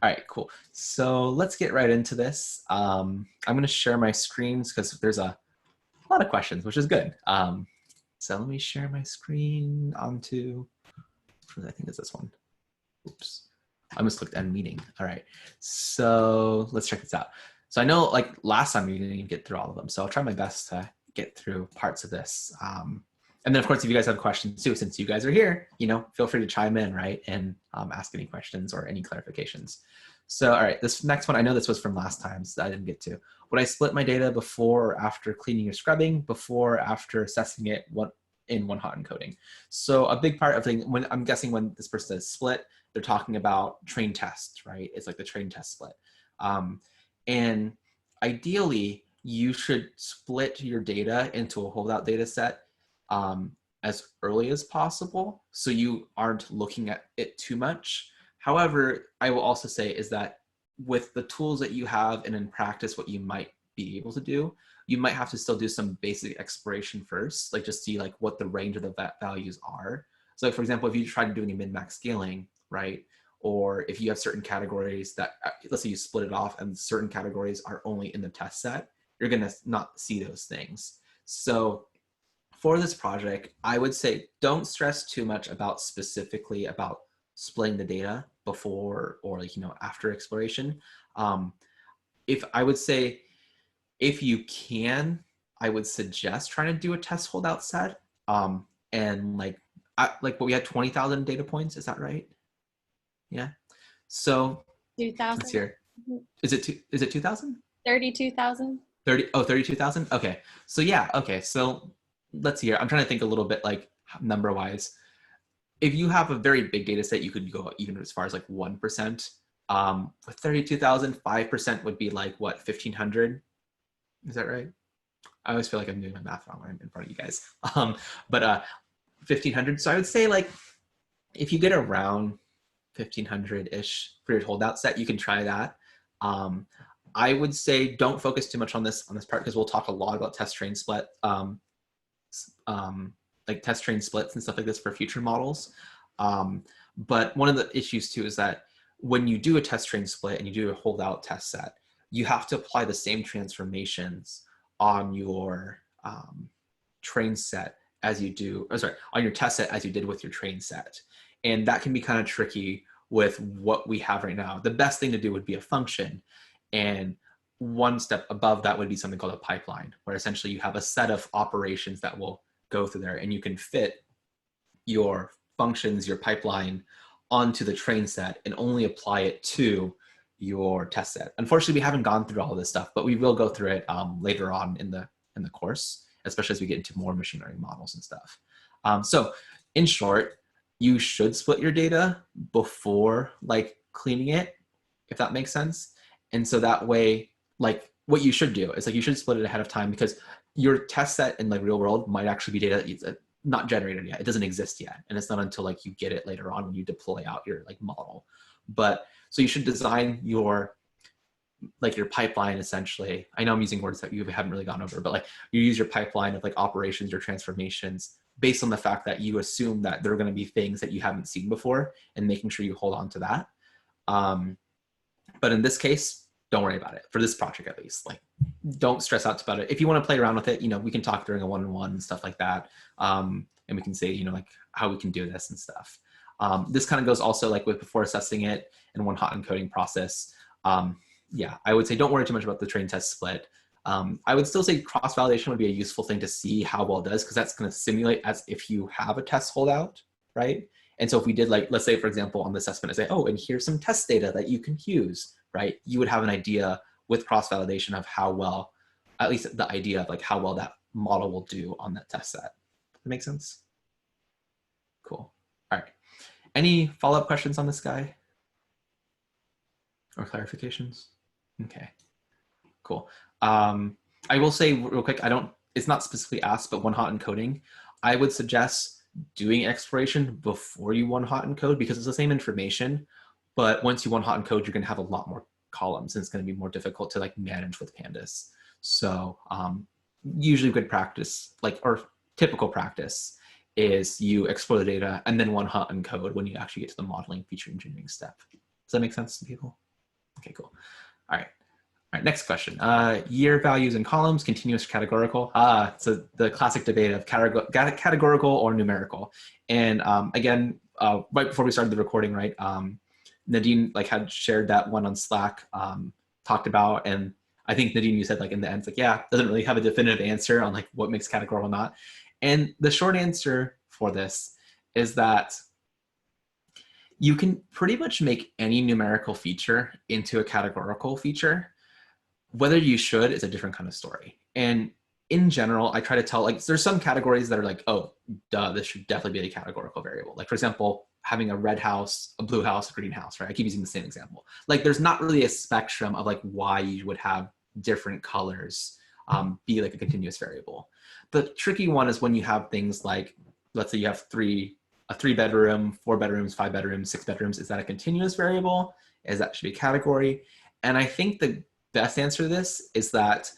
All right, cool. So let's get right into this. I'm going to share my screens because there's a lot of questions, which is good. So let me share my screen onto, I think it's this one. Oops, I almost clicked end meeting. All right, so let's check this out. So I know like last time we didn't even get through all of them, so I'll try my best to get through parts of this. And then of course, if you guys have questions too, since you guys are here, feel free to chime in, right? And ask any questions or any clarifications. So, all right, this next one, I know this was from last time, so I didn't get to. Would I split my data before or after cleaning or scrubbing, before or after assessing it in one hot encoding? So a big part of thing, when I'm guessing when this person says split, they're talking about train test, right? It's like the train test split. And ideally, you should split your data into a holdout data set as early as possible, so you aren't looking at it too much. However, I will also say is that with the tools that you have and in practice, what you might be able to do, you might have to still do some basic exploration first, like just see like what the range of the values are. So for example, if you try to do any min-max scaling, right? Or if you have certain categories that, let's say you split it off and certain categories are only in the test set, you're gonna not see those things. So for this project, I would say don't stress too much about specifically about splitting the data before or like, after exploration. If I would say, if you can, I would suggest trying to do a test holdout set. And like what we had 20,000 data points, is that right? Yeah. So 2,000. let's hear. Is it 2,000? 32,000. 32,000? Okay. So yeah, okay. So let's see here. I'm trying to think a little bit like number wise. If you have a very big data set, you could go even as far as like 1%. With 32,000, 5% would be like what, 1,500? Is that right? I always feel like I'm doing my math wrong when I'm in front of you guys. But 1,500. So I would say like, if you get around 1,500-ish for your holdout set, you can try that. I would say don't focus too much on this part because we'll talk a lot about test train split, like test train splits and stuff like this for future models. But one of the issues too is that when you do a test train split and you do a holdout test set, you have to apply the same transformations on your train set as you do, on your test set as you did with your train set. And that can be kind of tricky with what we have right now. The best thing to do would be a function. And one step above that would be something called a pipeline, where essentially you have a set of operations that will go through there and you can fit your functions, your pipeline onto the train set and only apply it to your test set. Unfortunately, we haven't gone through all of this stuff, but we will go through it later on in the course, especially as we get into more machine learning models and stuff. So in short, you should split your data before like cleaning it, if that makes sense. And so that way, like what you should do is like you should split it ahead of time, because your test set in like real world might actually be data that's not generated yet. It doesn't exist yet. And it's not until like you get it later on when you deploy out your like model. But so you should design your pipeline essentially. I know I'm using words that you haven't really gone over, but like you use your pipeline of like operations or transformations based on the fact that you assume that there are going to be things that you haven't seen before and making sure you hold on to that. But in this case, don't worry about it for this project, at least. Like, don't stress out about it. If you want to play around with it, we can talk during a one-on-one and stuff like that. And we can say, like how we can do this and stuff. This kind of goes also like with before assessing it in one hot encoding process. Yeah, I would say don't worry too much about the train test split. I would still say cross-validation would be a useful thing to see how well it does, because that's going to simulate as if you have a test holdout, right? And so if we did like, let's say for example, on the assessment, I say, oh, and here's some test data that you can use, right? You would have an idea with cross-validation of how well, at least the idea of like how well that model will do on that test set. Does that make sense? Cool. All right. Any follow-up questions on this guy? Or clarifications? Okay, cool. I will say real quick, it's not specifically asked, but one hot encoding, I would suggest doing exploration before you one hot encode, because it's the same information, but once you one hot encode, you're gonna have a lot more columns and it's gonna be more difficult to like manage with pandas. So usually good practice, or typical practice, is you explore the data and then one hot encode when you actually get to the modeling feature engineering step. Does that make sense to people? All right. All right, next question. Year values and columns, continuous, categorical. So the classic debate of categorical or numerical. And again, right before we started the recording, right, Nadine like had shared that one on Slack, talked about, and I think Nadine, you said like in the end, it's like, yeah, doesn't really have a definitive answer on like what makes categorical or not. And the short answer for this is that you can pretty much make any numerical feature into a categorical feature. Whether you should is a different kind of story. And in general, I try to tell, like, there's some categories that are like, oh, duh, this should definitely be a categorical variable. Like, for example, having a red house, a blue house, a green house, right? I keep using the same example. Like, there's not really a spectrum of like why you would have different colors be like a continuous variable. The tricky one is when you have things like, let's say you have a 3-bedroom, 4 bedrooms, 5 bedrooms, 6 bedrooms. Is that a continuous variable? Is that should be a category? And I think the best answer to this is that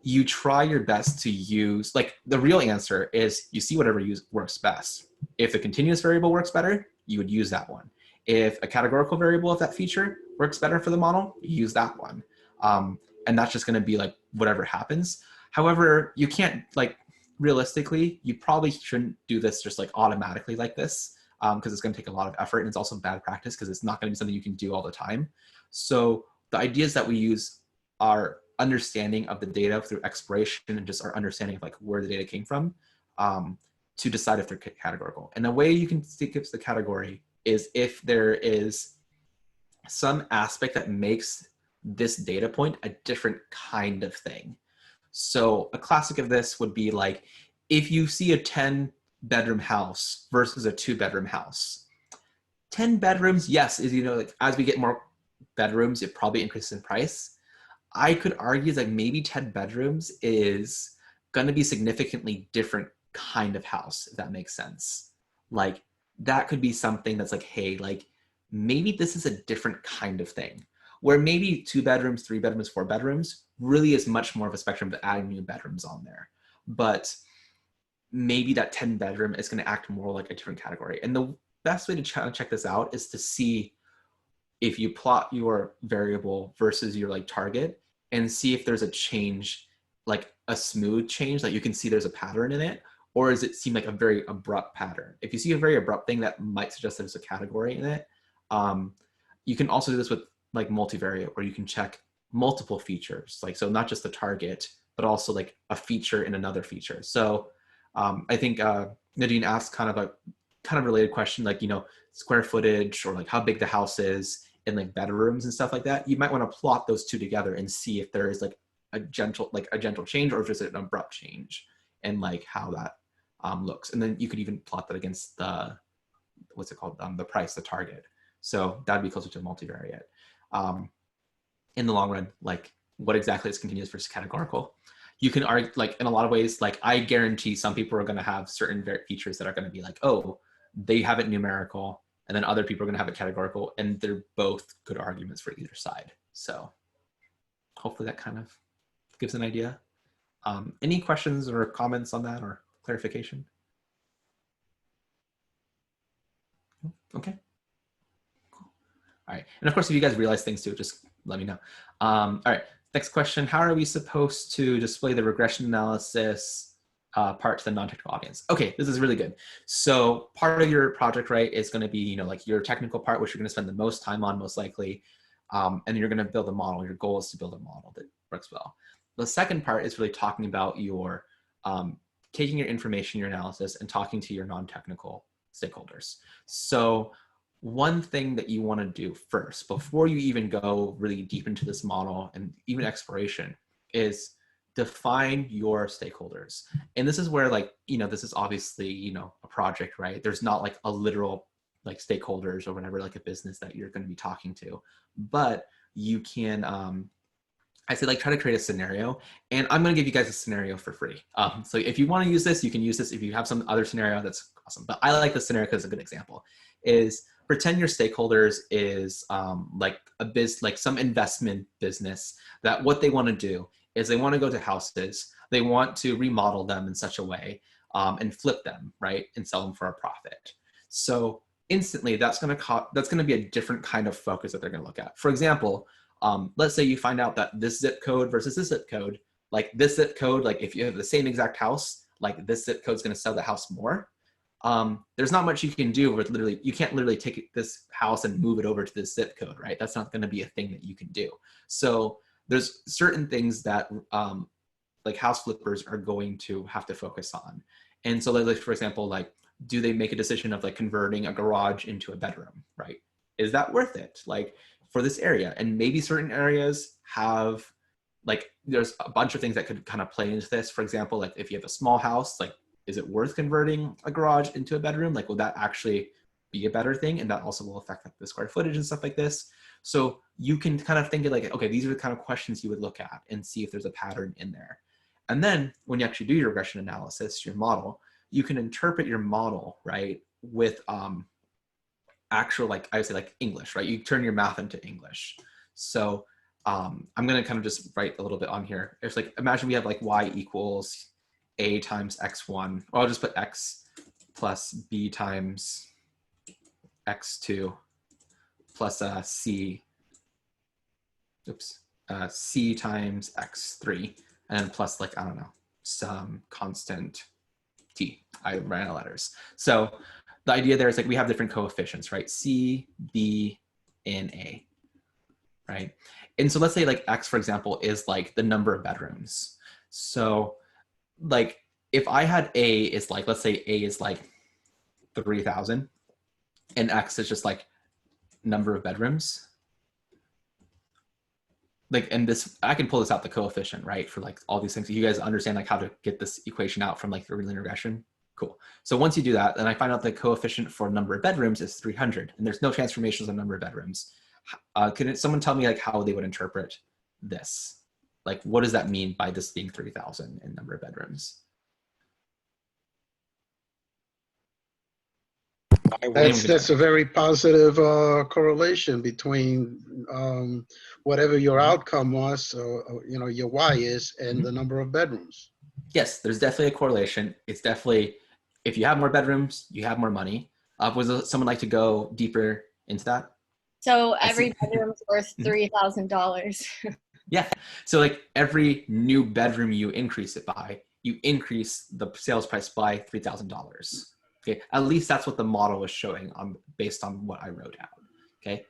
you try your best to use, like, the real answer is you see whatever works best. If the continuous variable works better, you would use that one. If a categorical variable of that feature works better for the model, you use that one. And that's just going to be like whatever happens. However, you can't, like, realistically, you probably shouldn't do this just like automatically like this, because it's going to take a lot of effort, and it's also bad practice because it's not going to be something you can do all the time. So the ideas that we use are understanding of the data through exploration and just our understanding of like where the data came from, to decide if they're categorical. And the way you can stick it to the category is if there is some aspect that makes this data point a different kind of thing. So a classic of this would be like, if you see a 10-bedroom house versus a 2-bedroom house, 10 bedrooms, yes, is, you know, like as we get more bedrooms, it probably increases in price. I could argue that maybe 10 bedrooms is going to be significantly different kind of house, if that makes sense. Like, that could be something that's like, hey, like, maybe this is a different kind of thing. Where maybe 2 bedrooms, 3 bedrooms, 4 bedrooms really is much more of a spectrum of adding new bedrooms on there. But maybe that 10 bedroom is going to act more like a different category. And the best way to check this out is to see if you plot your variable versus your like target and see if there's a change, like a smooth change, like you can see there's a pattern in it, or does it seem like a very abrupt pattern? If you see a very abrupt thing, that might suggest there's a category in it. You can also do this with like multivariate, where you can check multiple features, like, so not just the target, but also like a feature in another feature. So I think Nadine asked kind of a related question, like, you know, square footage or like how big the house is and like bedrooms and stuff like that. You might want to plot those two together and see if there is like a gentle change, or if it's an abrupt change, and like how that looks. And then you could even plot that against the, what's it called, the price, the target. So that'd be closer to multivariate. In the long run, like, what exactly is continuous versus categorical? You can argue, like, in a lot of ways, like, I guarantee some people are going to have certain features that are going to be like, oh, they have it numerical, and then other people are going to have it categorical, and they're both good arguments for either side. So hopefully that kind of gives an idea. Any questions or comments on that or clarification? Okay. Cool. All right. And of course, if you guys realize things too, just let me know. All right. Next question. How are we supposed to display the regression analysis part to the non-technical audience? Okay, this is really good. So part of your project, right, is going to be, you know, like your technical part, which you're going to spend the most time on, most likely. And you're going to build a model. Your goal is to build a model that works well. The second part is really talking about your, taking your information, your analysis, and talking to your non-technical stakeholders. So one thing that you want to do first, before you even go really deep into this model and even exploration, is define your stakeholders. And this is where, like, you know, this is obviously, you know, a project, right? There's not like a literal like stakeholders or whatever, like a business that you're going to be talking to, but you can, I say, like, try to create a scenario, and I'm going to give you guys a scenario for free. So if you want to use this, you can use this. If you have some other scenario, that's awesome. But I like this scenario because it's a good example. Is pretend your stakeholders is like like some investment business, that what they want to do is they want to go to houses, they want to remodel them in such a way and flip them, right, and sell them for a profit. So instantly, that's going to be a different kind of focus that they're going to look at. For example, let's say you find out that this zip code versus this zip code, like this zip code, like if you have the same exact house, like this zip code is going to sell the house more. There's not much you can do with literally, you can't literally take this house and move it over to this zip code, right? That's not going to be a thing that you can do. So there's certain things that like house flippers are going to have to focus on. And so like, for example, like, do they make a decision of like converting a garage into a bedroom, right? Is that worth it? Like for this area, and maybe certain areas have like, there's a bunch of things that could kind of play into this. For example, like if you have a small house, like, is it worth converting a garage into a bedroom? Like, will that actually be a better thing? And that also will affect like the square footage and stuff like this. So you can kind of think of like, okay, these are the kind of questions you would look at and see if there's a pattern in there. And then when you actually do your regression analysis, your model, you can interpret your model, right, with actual, like I would say like English, right? You turn your math into English. So I'm gonna kind of just write a little bit on here. It's like, imagine we have like y equals a times x1, or I'll just put x plus b times x2 plus c, c times x3, and then plus like, I don't know, some constant t. I ran out of letters. So the idea there is like we have different coefficients, right? C, B, and A, right? And so let's say like X, for example, is like the number of bedrooms. So like if I had A is like, let's say A is like 3,000 and X is just like number of bedrooms. Like, and this, I can pull this out the coefficient, right? For like all these things. You guys understand like how to get this equation out from like the linear regression? Cool. So once you do that, then I find out the coefficient for number of bedrooms is 300, and there's no transformations on number of bedrooms. Can someone tell me like how they would interpret this? Like, what does that mean by this being 3,000 in number of bedrooms? That's a very positive correlation between whatever your outcome was, or you know, your Y is, and the number of bedrooms. Yes, there's definitely a correlation. It's definitely, if you have more bedrooms, you have more money. Would someone like to go deeper into that? So every bedroom's worth $3,000. Yeah. So like every new bedroom you increase it by, you increase the sales price by $3,000. Okay. At least that's what the model was showing based on what I wrote out. Okay.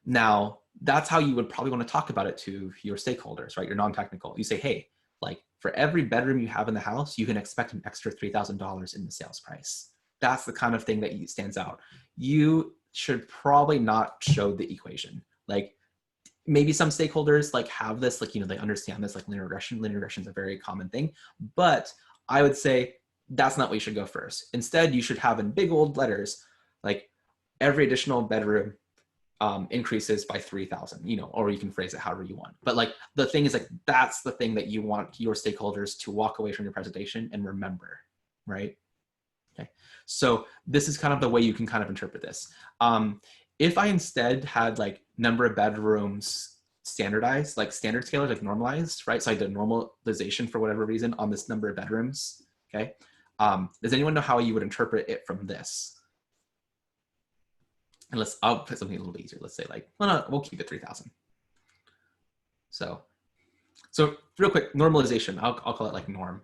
Now that's how you would probably want to talk about it to your stakeholders, right? Your non-technical. You say, hey, like for every bedroom you have in the house, you can expect an extra $3,000 in the sales price. That's the kind of thing that stands out. You should probably not show the equation. Like maybe some stakeholders like have this, like, you know, they understand this, like linear regression. Linear regression is a very common thing, but I would say that's not what you should go first. Instead, you should have in big old letters, like every additional bedroom increases by 3,000, you know, or you can phrase it however you want. But like the thing is like, that's the thing that you want your stakeholders to walk away from your presentation and remember, right? Okay, so this is kind of the way you can kind of interpret this. If I instead had like number of bedrooms standardized, like standard scalars, like normalized, right? So I did normalization for whatever reason on this number of bedrooms, okay? Does anyone know how you would interpret it from this? And I'll put something a little bit easier. Let's say like, well, no, we'll keep it 3,000. So real quick, normalization, I'll call it like norm,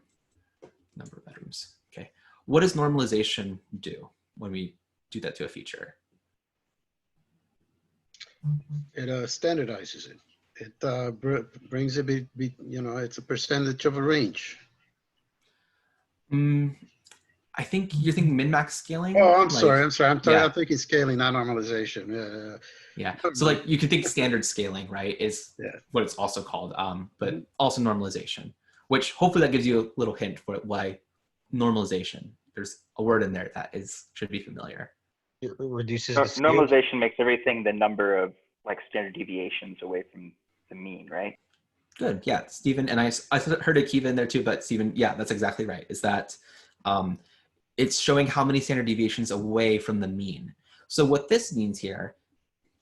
number of bedrooms, okay? What does normalization do when we do that to a feature? It standardizes it. It brings it, you know, it's a percentage of a range. I think you're thinking min-max scaling. Oh, I'm sorry. I'm thinking scaling, not normalization. Yeah. So like you can think standard scaling, right, is what it's also called, but also normalization, which hopefully that gives you a little hint for why normalization. There's a word in there that should be familiar. It reduces the scale. Normalization makes everything the number of like standard deviations away from the mean, right? Good. Yeah, Stephen, and I heard Akiva in there too, but Stephen, yeah, that's exactly right. Is that it's showing how many standard deviations away from the mean. So what this means here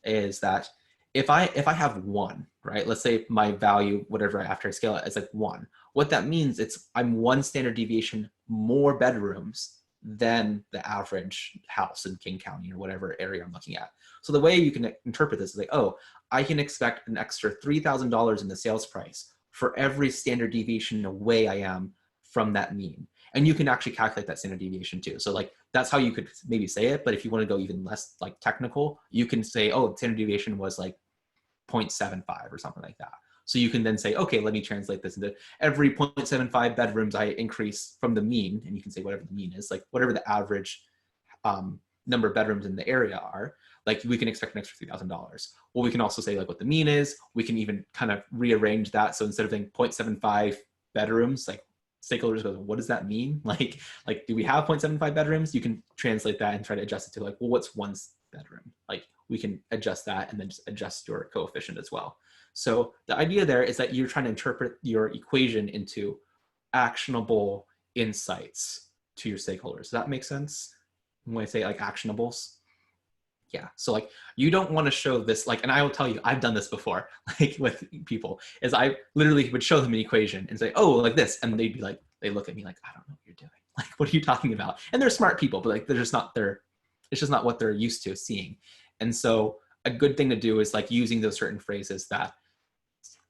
is that if I have 1, right? Let's say my value, whatever after I scale it, is like 1. What that means, I'm 1 standard deviation more bedrooms than the average house in King County or whatever area I'm looking at. So the way you can interpret this is like, oh, I can expect an extra $3,000 in the sales price for every standard deviation away I am from that mean. And you can actually calculate that standard deviation too. So like, that's how you could maybe say it. But if you want to go even less like technical, you can say, oh, standard deviation was like 0.75 or something like that. So you can then say, okay, let me translate this into every 0.75 bedrooms I increase from the mean, and you can say whatever the mean is, like whatever the average number of bedrooms in the area are, like we can expect an extra $3,000. Well, we can also say like what the mean is. We can even kind of rearrange that. So instead of saying 0.75 bedrooms, like stakeholders go, what does that mean? Like do we have 0.75 bedrooms? You can translate that and try to adjust it to like, well, what's one bedroom? Like we can adjust that and then just adjust your coefficient as well. So the idea there is that you're trying to interpret your equation into actionable insights to your stakeholders. Does that make sense? When I say like actionables? Yeah, so like you don't want to show this, like, and I will tell you, I've done this before, like with people, is I literally would show them an equation and say, oh, like this, and they'd be like, they look at me like, I don't know what you're doing. Like, what are you talking about? And they're smart people, but like they're just not it's just not what they're used to seeing. And so a good thing to do is like using those certain phrases that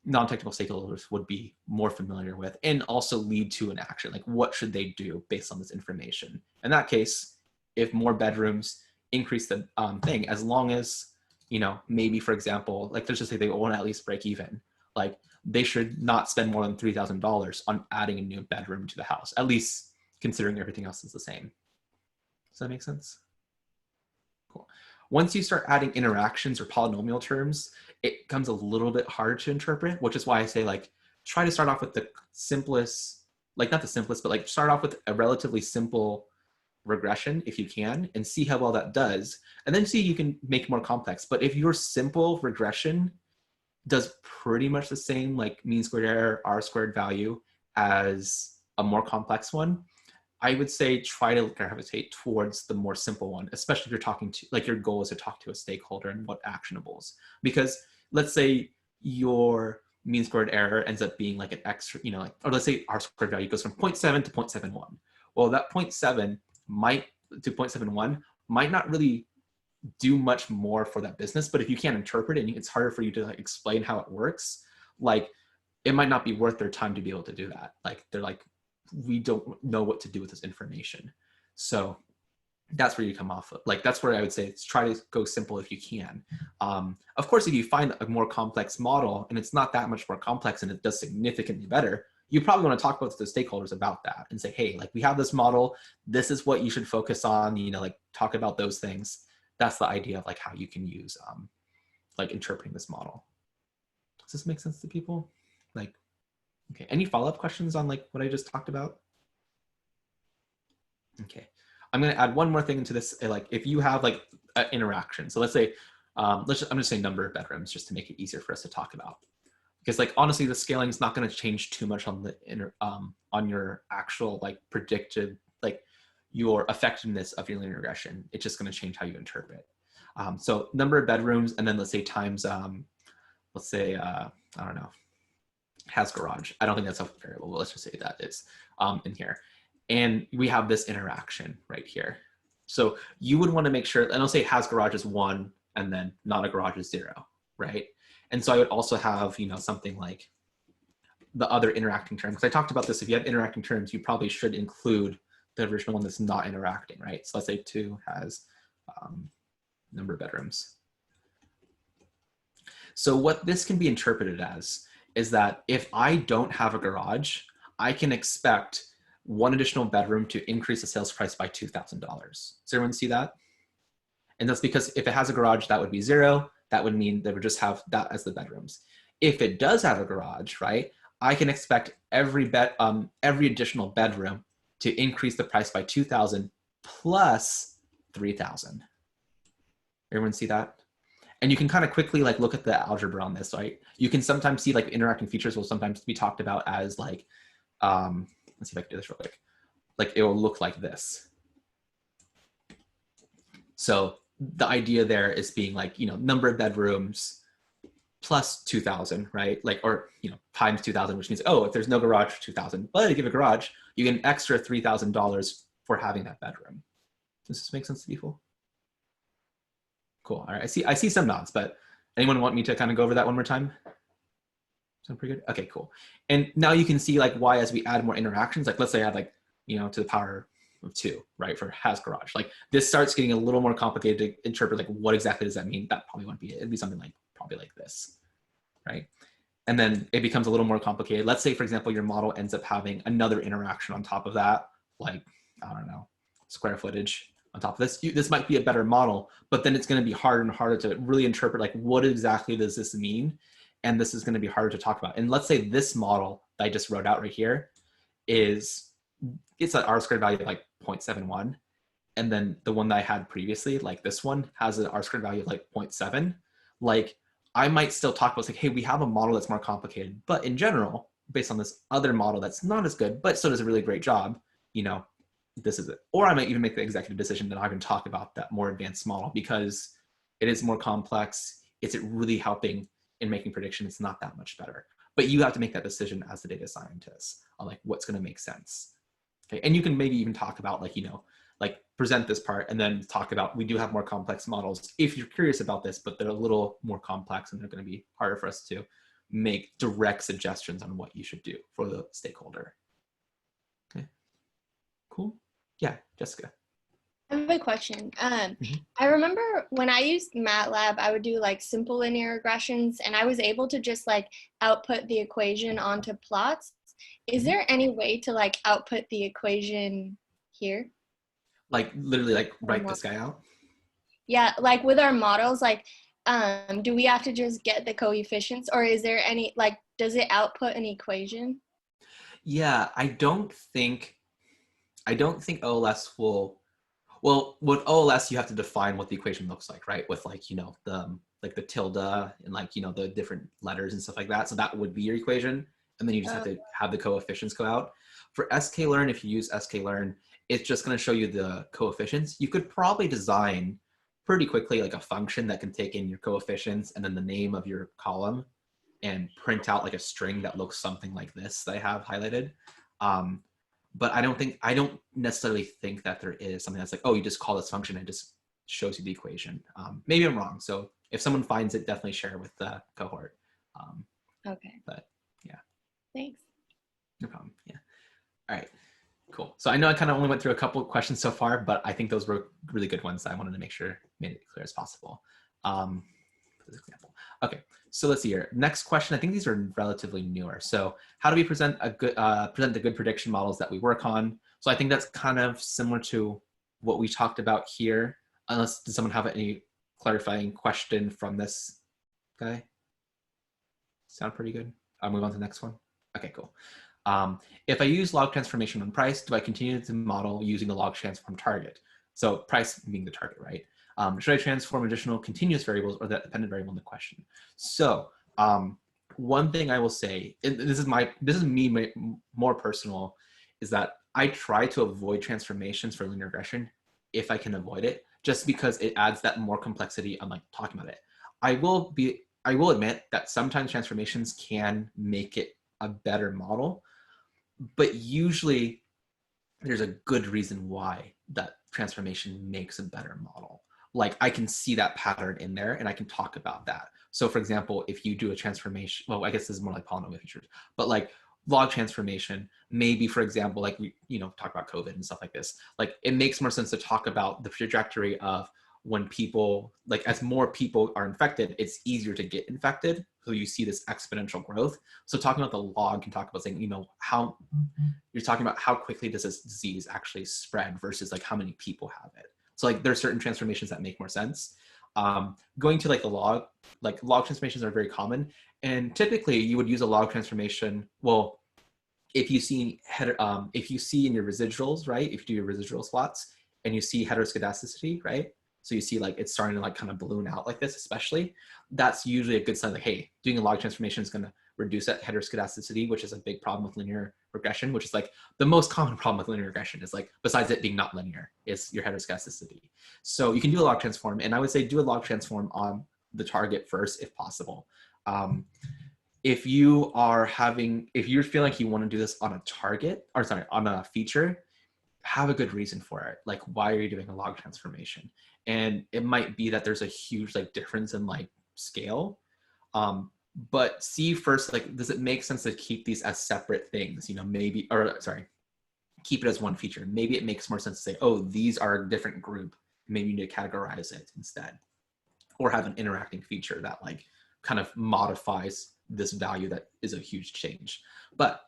non-technical stakeholders would be more familiar with and also lead to an action. Like what should they do based on this information? In that case, if more bedrooms increase the thing, as long as, you know, maybe for example, like let's just say they want to at least break even, like they should not spend more than $3,000 on adding a new bedroom to the house, at least considering everything else is the same. Does that make sense? Cool. Once you start adding interactions or polynomial terms, it becomes a little bit hard to interpret, which is why I say like, try to start off with the simplest, like not the simplest, but like start off with a relatively simple regression if you can, and see how well that does, and then see you can make more complex. But if your simple regression does pretty much the same like mean squared error, R squared value as a more complex one, I would say try to gravitate towards the more simple one, especially if you're talking to, like your goal is to talk to a stakeholder and what actionables. Because let's say your mean squared error ends up being like an extra, you know, like, or let's say R squared value goes from 0.7 to 0.71. Well, that 0.7 to 0.71 might not really do much more for that business, but if you can't interpret it and it's harder for you to like explain how it works, like it might not be worth their time to be able to do that. Like they're like, we don't know what to do with this information. So that's where you come off of. Like that's where I would say try to go simple if you can. Of course, if you find a more complex model and it's not that much more complex and it does significantly better, you probably want to talk about the stakeholders about that and say, hey, like we have this model, this is what you should focus on, you know, like talk about those things. That's the idea of like how you can use like interpreting this model. Does this make sense to people? Like, okay, any follow-up questions on like what I just talked about? Okay, I'm gonna add one more thing into this. Like if you have like an interaction, so let's say, I'm just saying number of bedrooms just to make it easier for us to talk about. Because like honestly, the scaling is not going to change too much on the on your actual like predicted, like your effectiveness of your linear regression. It's just going to change how you interpret. So number of bedrooms, and then let's say times, let's say I don't know, has garage. I don't think that's a variable, but let's just say that is in here, and we have this interaction right here. So you would want to make sure, and I'll say has garage is 1, and then not a garage is 0, right? And so I would also have, you know, something like the other interacting term. Because I talked about this, if you have interacting terms, you probably should include the original one that's not interacting, right? So let's say 2 has number of bedrooms. So what this can be interpreted as is that if I don't have a garage, I can expect 1 additional bedroom to increase the sales price by $2,000. Does everyone see that? And that's because if it has a garage, that would be 0. That would mean they would just have that as the bedrooms. If it does have a garage, right, I can expect every additional bedroom to increase the price by 2,000 plus 3,000. Everyone see that? And you can kind of quickly like look at the algebra on this, right? You can sometimes see like interacting features will sometimes be talked about as like, let's see if I can do this real quick. Like it will look like this. So the idea there is being like, you know, number of bedrooms plus 2,000, right? Like, or, you know, times 2,000, which means, oh, if there's no garage, 2,000. But if you have a garage, you get an extra $3,000 for having that bedroom. Does this make sense to people? Cool. All right. I see some nods, but anyone want me to kind of go over that one more time? Sound pretty good? Okay, cool. And now you can see like why as we add more interactions, like let's say I add like, to the power of 2, right, for has garage. Like this starts getting a little more complicated to interpret, like what exactly does that mean? That probably wouldn't be it. It'd be something like probably like this, right? And then it becomes a little more complicated. Let's say, for example, your model ends up having another interaction on top of that, like, I don't know, square footage on top of this. This might be a better model, but then it's going to be harder and harder to really interpret, like, what exactly does this mean? And this is going to be harder to talk about. And let's say this model that I just wrote out right here it's an R-squared value of like 0.71. And then the one that I had previously, like this one, has an R-squared value of like 0.7. Like, I might still talk about, like, hey, we have a model that's more complicated, but in general, based on this other model that's not as good, but still does a really great job, this is it. Or I might even make the executive decision that I can talk about that more advanced model because it is more complex. It's really helping in making predictions. It's not that much better. But you have to make that decision as the data scientist on like what's going to make sense. Okay, and you can maybe even talk about like, like present this part and then talk about, we do have more complex models if you're curious about this, but they're a little more complex and they're going to be harder for us to make direct suggestions on what you should do for the stakeholder. Okay, cool. Yeah, Jessica. I have a question. I remember when I used MATLAB, I would do like simple linear regressions and I was able to just like output the equation onto plots. Is there any way to like output the equation here? Like literally like write this guy out? Yeah, like with our models, like do we have to just get the coefficients or is there any, like, does it output an equation? Yeah, I don't think OLS will. Well, with OLS, you have to define what the equation looks like, right? With like, the tilde and like, the different letters and stuff like that. So that would be your equation. And then you just have to have the coefficients go out. For sklearn, if you use sklearn, it's just going to show you the coefficients. You could probably design pretty quickly like a function that can take in your coefficients and then the name of your column and print out like a string that looks something like this that I have highlighted. But I don't necessarily think that there is something that's like, oh, you just call this function and it just shows you the equation. Maybe I'm wrong. So if someone finds it, definitely share with the cohort. Okay. But yeah. Thanks. No problem. Yeah. All right. Cool. So I know I kind of only went through a couple of questions so far, but I think those were really good ones. I wanted to make sure made it clear as possible. For this example. Okay. So let's see here. Next question. I think these are relatively newer. So how do we present the good prediction models that we work on? So I think that's kind of similar to what we talked about here. Unless, does someone have any clarifying question from this guy? Sound pretty good? I'll move on to the next one. Okay, cool. If I use log transformation on price, do I continue to model using the log transform target? So price being the target, right? Should I transform additional continuous variables or that dependent variable in the question? So one thing I will say, and this is me more personal, is that I try to avoid transformations for linear regression if I can avoid it, just because it adds that more complexity on like talking about it. I will admit that sometimes transformations can make it a better model, but usually there's a good reason why that transformation makes a better model. Like I can see that pattern in there and I can talk about that. So for example, if you do a transformation, well, I guess this is more like polynomial features, but like log transformation, maybe for example, like we, talk about COVID and stuff like this, like it makes more sense to talk about the trajectory of when people, like as more people are infected, it's easier to get infected. So you see this exponential growth. So talking about the log can talk about saying, how you're talking about how quickly does this disease actually spread versus like how many people have it. So like there are certain transformations that make more sense. Going to like the log transformations are very common. And typically you would use a log transformation. Well, if you see in your residuals, right? If you do your residuals plots and you see heteroscedasticity, right? So you see like it's starting to like kind of balloon out like this, especially, that's usually a good sign like, hey, doing a log transformation is going to reduce that heteroscedasticity, which is a big problem with linear regression, which is like the most common problem with linear regression is like, besides it being not linear, is your heteroscedasticity. So you can do a log transform, and I would say do a log transform on the target first if possible. If you're feeling like you want to do this on a target, or sorry, on a feature, have a good reason for it. Like, why are you doing a log transformation? And it might be that there's a huge like difference in like scale. But see first, like, does it make sense to keep these as separate things? You know, maybe, or sorry, keep it as one feature. Maybe it makes more sense to say, oh, these are a different group. Maybe you need to categorize it instead, or have an interacting feature that like kind of modifies this value that is a huge change. But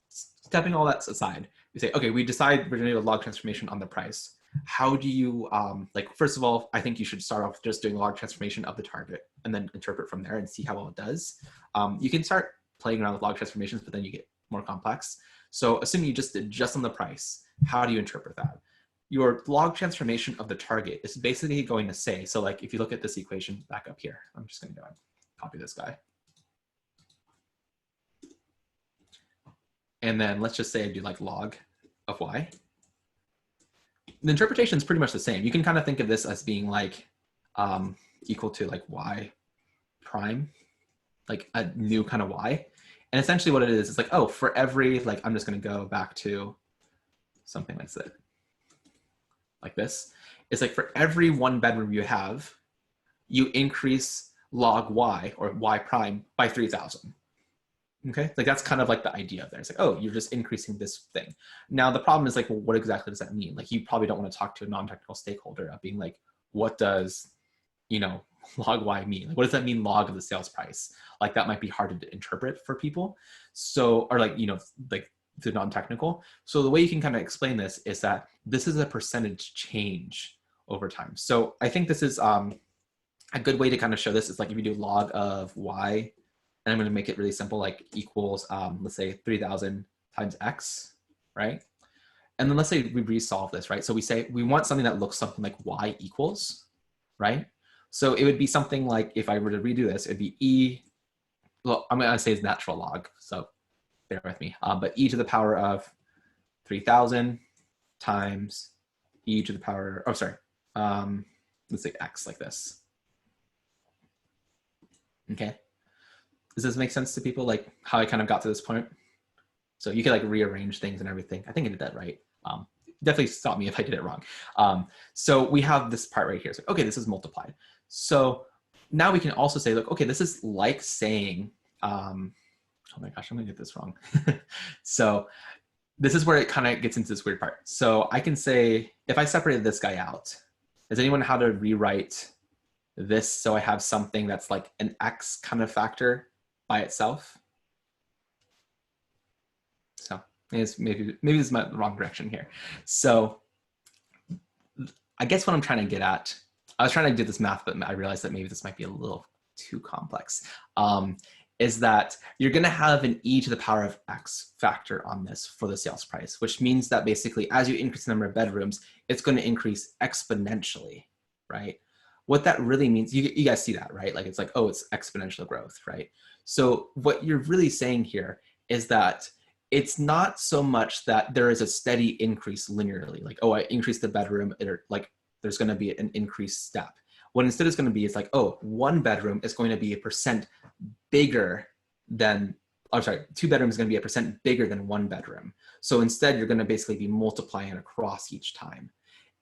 stepping all that aside, we say, okay, we decide we're gonna do a log transformation on the price. How do you, like, first of all, I think you should start off just doing a log transformation of the target and then interpret from there and see how well it does. You can start playing around with log transformations, but then you get more complex. So assuming you just did just on the price, how do you interpret that? Your log transformation of the target is basically going to say, so like if you look at this equation back up here, I'm just gonna go and copy this guy. And then let's just say I do like log of y. The interpretation is pretty much the same. You can kind of think of this as being like equal to like y prime, like a new kind of y. And essentially what it is like, oh, for every, like, I'm just gonna go back to something like this. Like this. It's like for every one bedroom you have, you increase log y or y prime by 3,000. Okay, like that's kind of like the idea there. It's like, oh, you're just increasing this thing. Now the problem is like, well, what exactly does that mean? Like you probably don't want to talk to a non-technical stakeholder of being like, what does, you know, log y mean? Like, what does that mean, log of the sales price? Like that might be hard to interpret for people. So, or like, you know, like to non-technical. So the way you can kind of explain this is that this is a percentage change over time. So I think this is a good way to kind of show this is like if you do log of y, and I'm going to make it really simple, like equals, let's say 3,000 times x, right? And then let's say we resolve this, right? So we say we want something that looks something like y equals, right? So it would be something like, if I were to redo this, it'd be e, well, I'm going to say it's natural log, so bear with me, but e to the power of 3,000 times e to the power, oh, sorry, let's say x like this. Okay. Does this make sense to people, like how I kind of got to this point? So you can like rearrange things and everything. I think I did that right. Definitely stop me if I did it wrong. So we have this part right here. So, okay, this is multiplied. So now we can also say, look, okay, this is like saying, oh my gosh, I'm gonna get this wrong. So this is where it kind of gets into this weird part. So I can say, if I separated this guy out, does anyone know how to rewrite this so I have something that's like an x kind of factor by itself? So maybe this is my wrong direction here. So I guess what I'm trying to get at, I was trying to do this math, but I realized that maybe this might be a little too complex, is that you're gonna have an e to the power of x factor on this for the sales price, which means that basically as you increase the number of bedrooms, it's gonna increase exponentially, right? What that really means, you guys see that, right? Like it's like, oh, it's exponential growth, right? So what you're really saying here is that it's not so much that there is a steady increase linearly, like, oh, I increased the bedroom, or like there's gonna be an increased step. What instead is gonna be, it's like, oh, one bedroom is going to be a percent bigger than, I'm sorry, two bedrooms is gonna be a percent bigger than one bedroom. So instead you're gonna basically be multiplying across each time.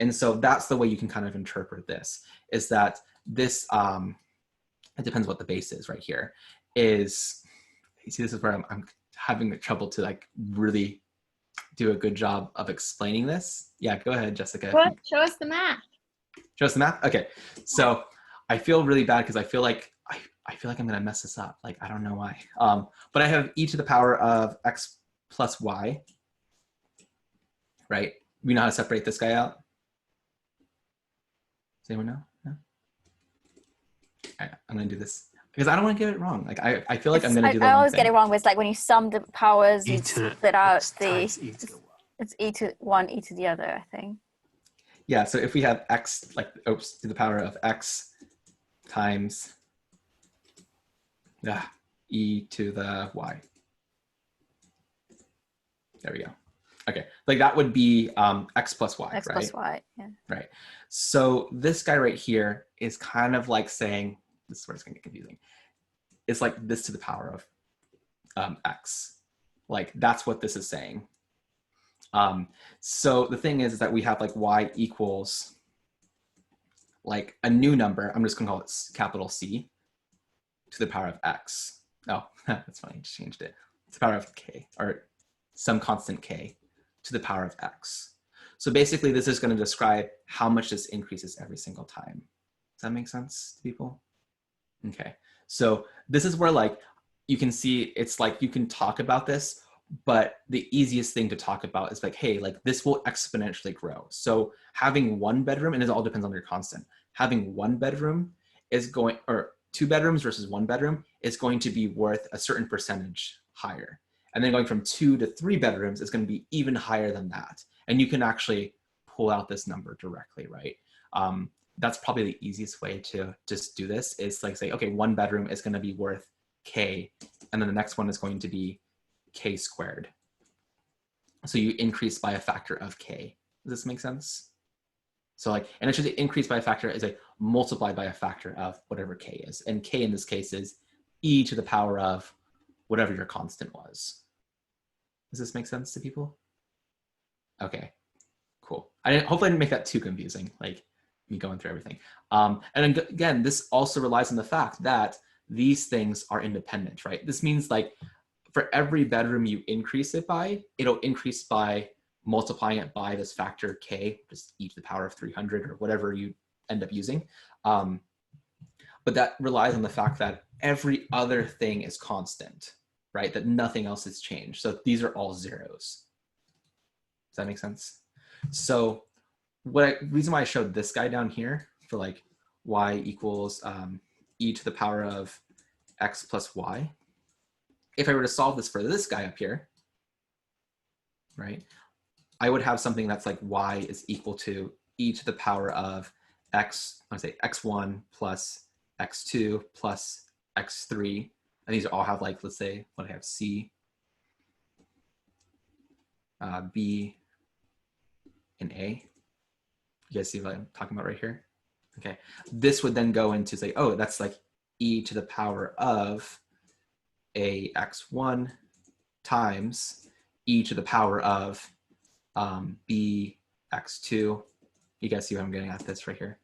And so that's the way you can kind of interpret this, is that this, it depends what the base is right here, is, you see, this is where I'm having the trouble to like really do a good job of explaining this. Yeah, go ahead, Jessica. Show us the math. Show us the math? Okay, so I feel really bad because I feel like I'm gonna mess this up. Like, I don't know why. But I have e to the power of x plus y, right? We know how to separate this guy out? Does anyone know? No? All right, I'm gonna do this because I don't want to get it wrong. Like I feel like I'm gonna do the I wrong always thing. get it wrong with like when you sum the powers, you split out the, it's e to one, e to the other, I think. Yeah, so if we have x, like, oops, to the power of x times e to the y. There we go. Okay, like that would be x plus y, X right? plus y, yeah. Right. So this guy right here is kind of like saying, this is where it's gonna get confusing. It's like this to the power of x. Like that's what this is saying. So the thing is that we have like y equals like a new number. I'm just gonna call it capital C to the power of x. Oh, that's funny, I just changed it. To the power of k, or some constant k to the power of x. So basically this is gonna describe how much this increases every single time. Does that make sense to people? Okay, so this is where like, you can see it's like you can talk about this, but the easiest thing to talk about is like, hey, like this will exponentially grow. So having one bedroom, and it all depends on your constant, having one bedroom is going, or 2 bedrooms versus 1 bedroom is going to be worth a certain percentage higher. And then going from 2 to 3 bedrooms is going to be even higher than that. And you can actually pull out this number directly, right? That's probably the easiest way to just do this, is like say, okay, 1 bedroom is going to be worth k, and then the next one is going to be k squared. So you increase by a factor of k. Does this make sense? So like, and it should increase by a factor is like multiplied by a factor of whatever k is. And k in this case is e to the power of whatever your constant was. Does this make sense to people? Okay, cool. Hopefully I didn't make that too confusing, like me going through everything. And again, this also relies on the fact that these things are independent, right? This means like for every bedroom you increase it by, it'll increase by multiplying it by this factor k, just e to the power of 300 or whatever you end up using. But that relies on the fact that every other thing is constant, right? That nothing else has changed. So these are all zeros. Does that make sense? So reason why I showed this guy down here for like y equals e to the power of x plus y, if I were to solve this for this guy up here, right, I would have something that's like y is equal to e to the power of x, I say x1 plus x2 plus x3. And these all have like, let's say, what I have, c, b, and a. You guys see what I'm talking about right here? Okay, this would then go into say, oh, that's like e to the power of a x1 times e to the power of b x2. You guys see what I'm getting at this right here?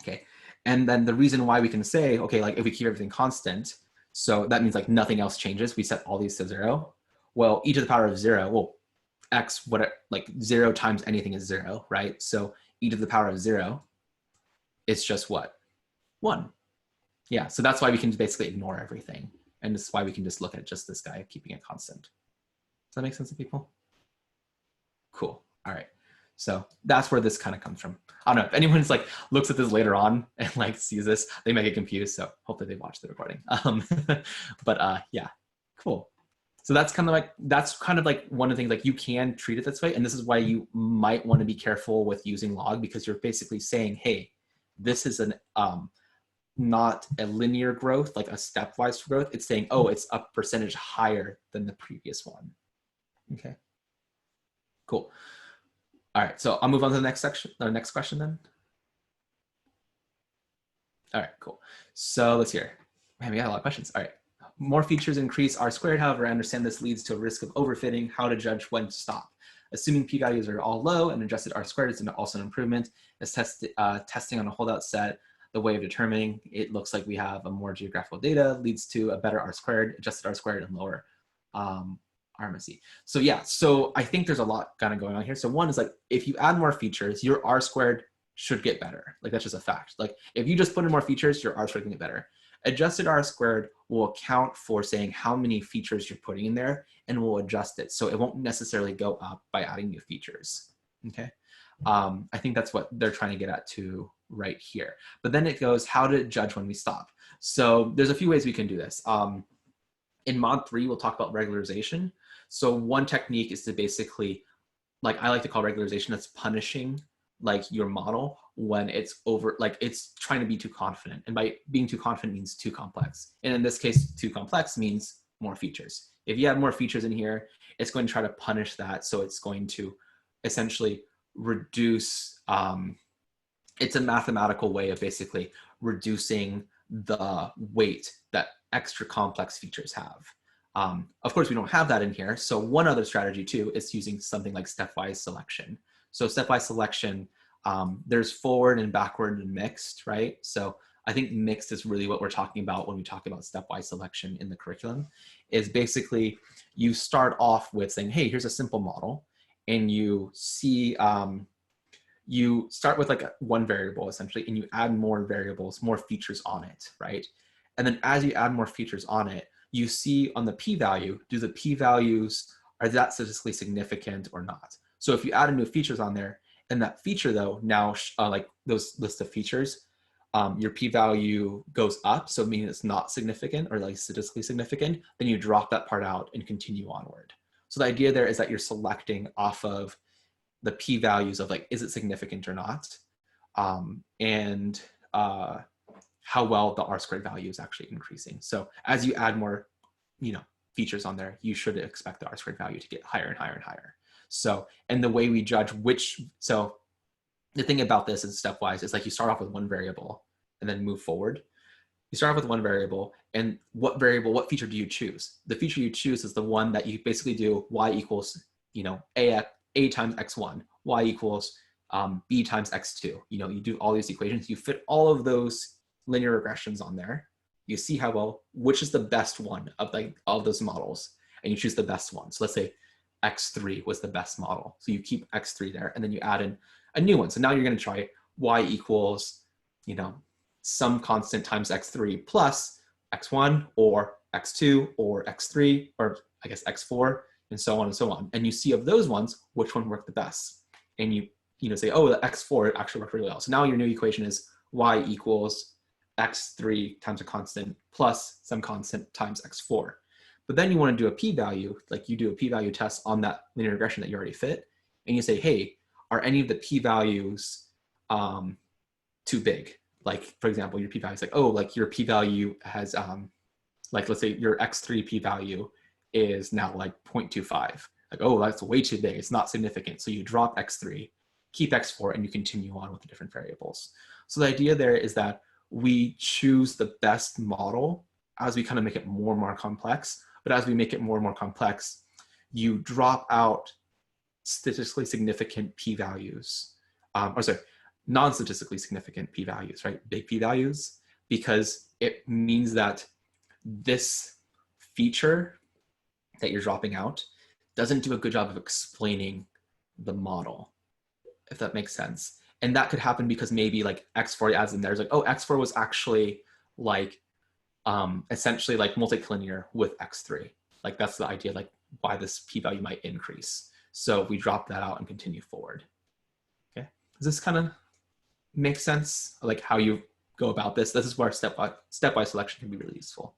Okay, and then the reason why we can say, okay, like if we keep everything constant, so that means like nothing else changes. We set all these to 0. Well, e to the power of 0, well, x, what, like 0 times anything is 0, right? So e to the power of 0, it's just what? 1. Yeah, so that's why we can basically ignore everything. And this is why we can just look at just this guy, keeping it constant. Does that make sense to people? Cool, all right. So that's where this kind of comes from. I don't know, if anyone's like looks at this later on and like sees this, they might get confused. So hopefully they watch the recording. But yeah, cool. So that's kind of like one of the things, like you can treat it this way. And this is why you might want to be careful with using log, because you're basically saying, hey, this is an not a linear growth, like a stepwise growth. It's saying, oh, it's a percentage higher than the previous one. Okay, cool. All right, so I'll move on to the next section, the next question then. All right, cool. So let's hear. Man, we got a lot of questions. All right. More features increase R squared. However, I understand this leads to a risk of overfitting. How to judge when to stop? Assuming p-values are all low and adjusted R squared is also an improvement. As testing on a holdout set, the way of determining it looks like we have a more geographical data leads to a better R squared, adjusted R squared, and lower RMSE. So yeah, so I think there's a lot kind of going on here. So one is like, if you add more features, your R squared should get better. Like that's just a fact. Like if you just put in more features, your R squared can get better. Adjusted R squared will account for saying how many features you're putting in there and will adjust it. So it won't necessarily go up by adding new features, okay? I think that's what they're trying to get at too right here. But then it goes, how to judge when we stop. So there's a few ways we can do this. In mod 3, we'll talk about regularization. So one technique is to basically, like I like to call regularization, that's punishing like your model when it's over, like it's trying to be too confident. And by being too confident means too complex. And in this case, too complex means more features. If you have more features in here, it's going to try to punish that. So it's going to essentially reduce, it's a mathematical way of basically reducing the weight that extra complex features have. Of course, we don't have that in here. So one other strategy too is using something like stepwise selection. So stepwise selection, there's forward and backward and mixed, right? So I think mixed is really what we're talking about when we talk about stepwise selection in the curriculum, is basically you start off with saying, hey, here's a simple model, and you see, you start with like one variable essentially, and you add more variables, more features on it, right? And then as you add more features on it, you see on the p-value, do the p-values, are that statistically significant or not? So if you add new features on there, and that feature though, now like those list of features, your p-value goes up, so meaning it's not significant or like statistically significant, then you drop that part out and continue onward. So the idea there is that you're selecting off of the p-values of like, is it significant or not? And how well the R-squared value is actually increasing. So as you add more, features on there, you should expect the R-squared value to get higher and higher and higher. So, and the way we judge so the thing about this is stepwise is like you start off with one variable and then move forward. You start off with one variable, and what feature do you choose? The feature you choose is the one that you basically do y equals, a times x1, y equals b times x2. You do all these equations, you fit all of those linear regressions on there. You see how well, which is the best one of like all of those models, and you choose the best one. So let's say x3 was the best model. So you keep x3 there, and then you add in a new one. So now you're going to try y equals, some constant times x3 plus x1 or x2 or x3, or I guess x4, and so on and so on. And you see of those ones, which one worked the best. And you say, oh, the x4 actually worked really well. So now your new equation is y equals x3 times a constant plus some constant times x4. But then you want to do a p-value, like you do a p-value test on that linear regression that you already fit. And you say, hey, are any of the p-values too big? Like, for example, your p-value is like, oh, like your p-value has, like, let's say your x3 p-value is now like 0.25. Like, oh, that's way too big. It's not significant. So you drop x3, keep x4, and you continue on with the different variables. So the idea there is that we choose the best model as we kind of make it more and more complex. But as we make it more and more complex, you drop out statistically significant p-values, non-statistically significant p-values, right? Big p-values, because it means that this feature that you're dropping out doesn't do a good job of explaining the model, if that makes sense. And that could happen because maybe like x4 adds in there. It's like, oh, x4 was actually like essentially like multilinear with x3. Like that's the idea, like why this p-value might increase. So we drop that out and continue forward. Okay, does this kind of make sense? Like how you go about this? This is where stepwise selection can be really useful.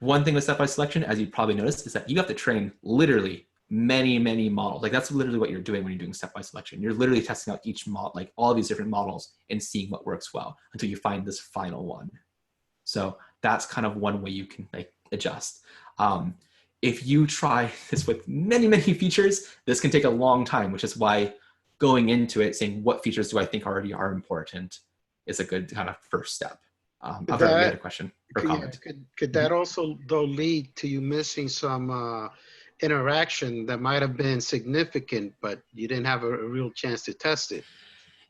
One thing with stepwise selection, as you probably noticed, is that you have to train literally many models. Like that's literally what you're doing when you're doing stepwise selection. You're literally testing out each model, like all of these different models, and seeing what works well until you find this final one. So that's kind of one way you can like adjust. If you try this with many features, this can take a long time, which is why going into it, saying what features do I think already are important is a good kind of first step. I've already had a question or comment. Could that also though lead to you missing some interaction that might have been significant, but you didn't have a real chance to test it?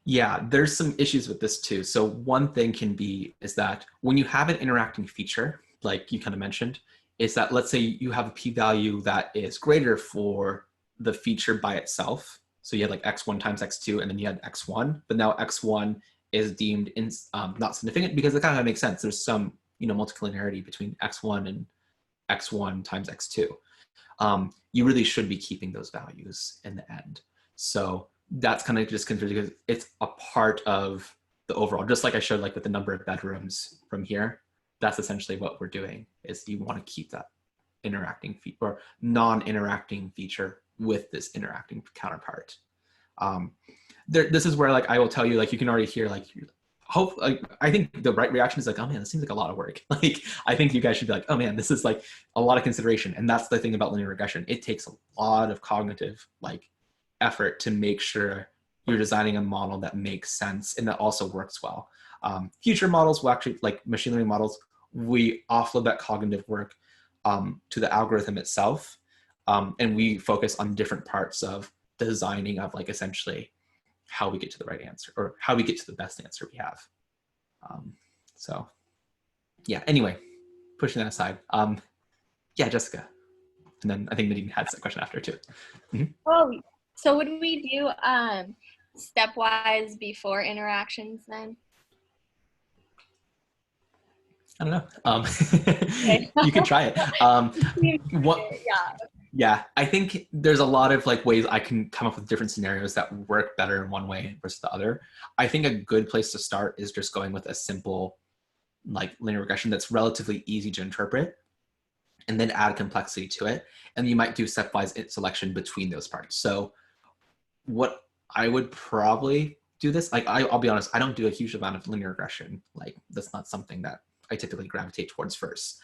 Yeah, there's some issues with this too. So one thing can be is that when you have an interacting feature, like you kind of mentioned, is that let's say you have a p-value that is greater for the feature by itself. So you had like x1 times x2, and then you had x1, but now x1 is deemed not significant because it kind of makes sense. There's some multilinearity between x1 and x1 times x2. You really should be keeping those values in the end. So that's kind of just considered because it's a part of the overall, just like I showed like with the number of bedrooms from here, that's essentially what we're doing is you want to keep that interacting feature or non-interacting feature with this interacting counterpart. This is where like I will tell you, like you can already hear like I think the right reaction is like, oh man, this seems like a lot of work. Like I think you guys should be like, oh man, this is like a lot of consideration. And that's the thing about linear regression. It takes a lot of cognitive like effort to make sure you're designing a model that makes sense and that also works well. Future models will actually, like machine learning models, we offload that cognitive work to the algorithm itself. And we focus on different parts of the designing of like essentially how we get to the right answer or how we get to the best answer we have. So yeah, anyway, pushing that aside. Yeah, Jessica. And then I think Nadine had a question after too. Mm-hmm. Oh, so would we do stepwise before interactions then? I don't know. You can try it. Yeah, I think there's a lot of like ways I can come up with different scenarios that work better in one way versus the other. I think a good place to start is just going with a simple like linear regression that's relatively easy to interpret, and then add complexity to it. And you might do stepwise selection between those parts. So what I would probably do this, like I'll be honest, I don't do a huge amount of linear regression. Like that's not something that I typically gravitate towards first.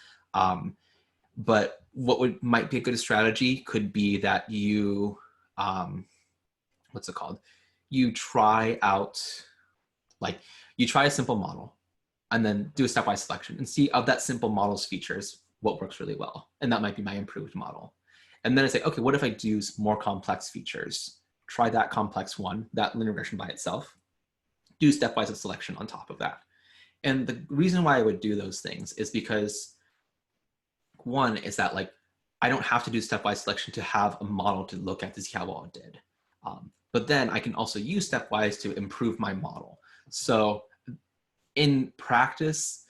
But what might be a good strategy could be that you, what's it called? You try out, like you try a simple model and then do a stepwise selection and see of that simple model's features, what works really well. And that might be my improved model. And then I say, okay, what if I do more complex features? Try that complex one, that linear regression by itself, do stepwise selection on top of that. And the reason why I would do those things is because one is that like, I don't have to do stepwise selection to have a model to look at to see how well it did. But then I can also use stepwise to improve my model. So in practice,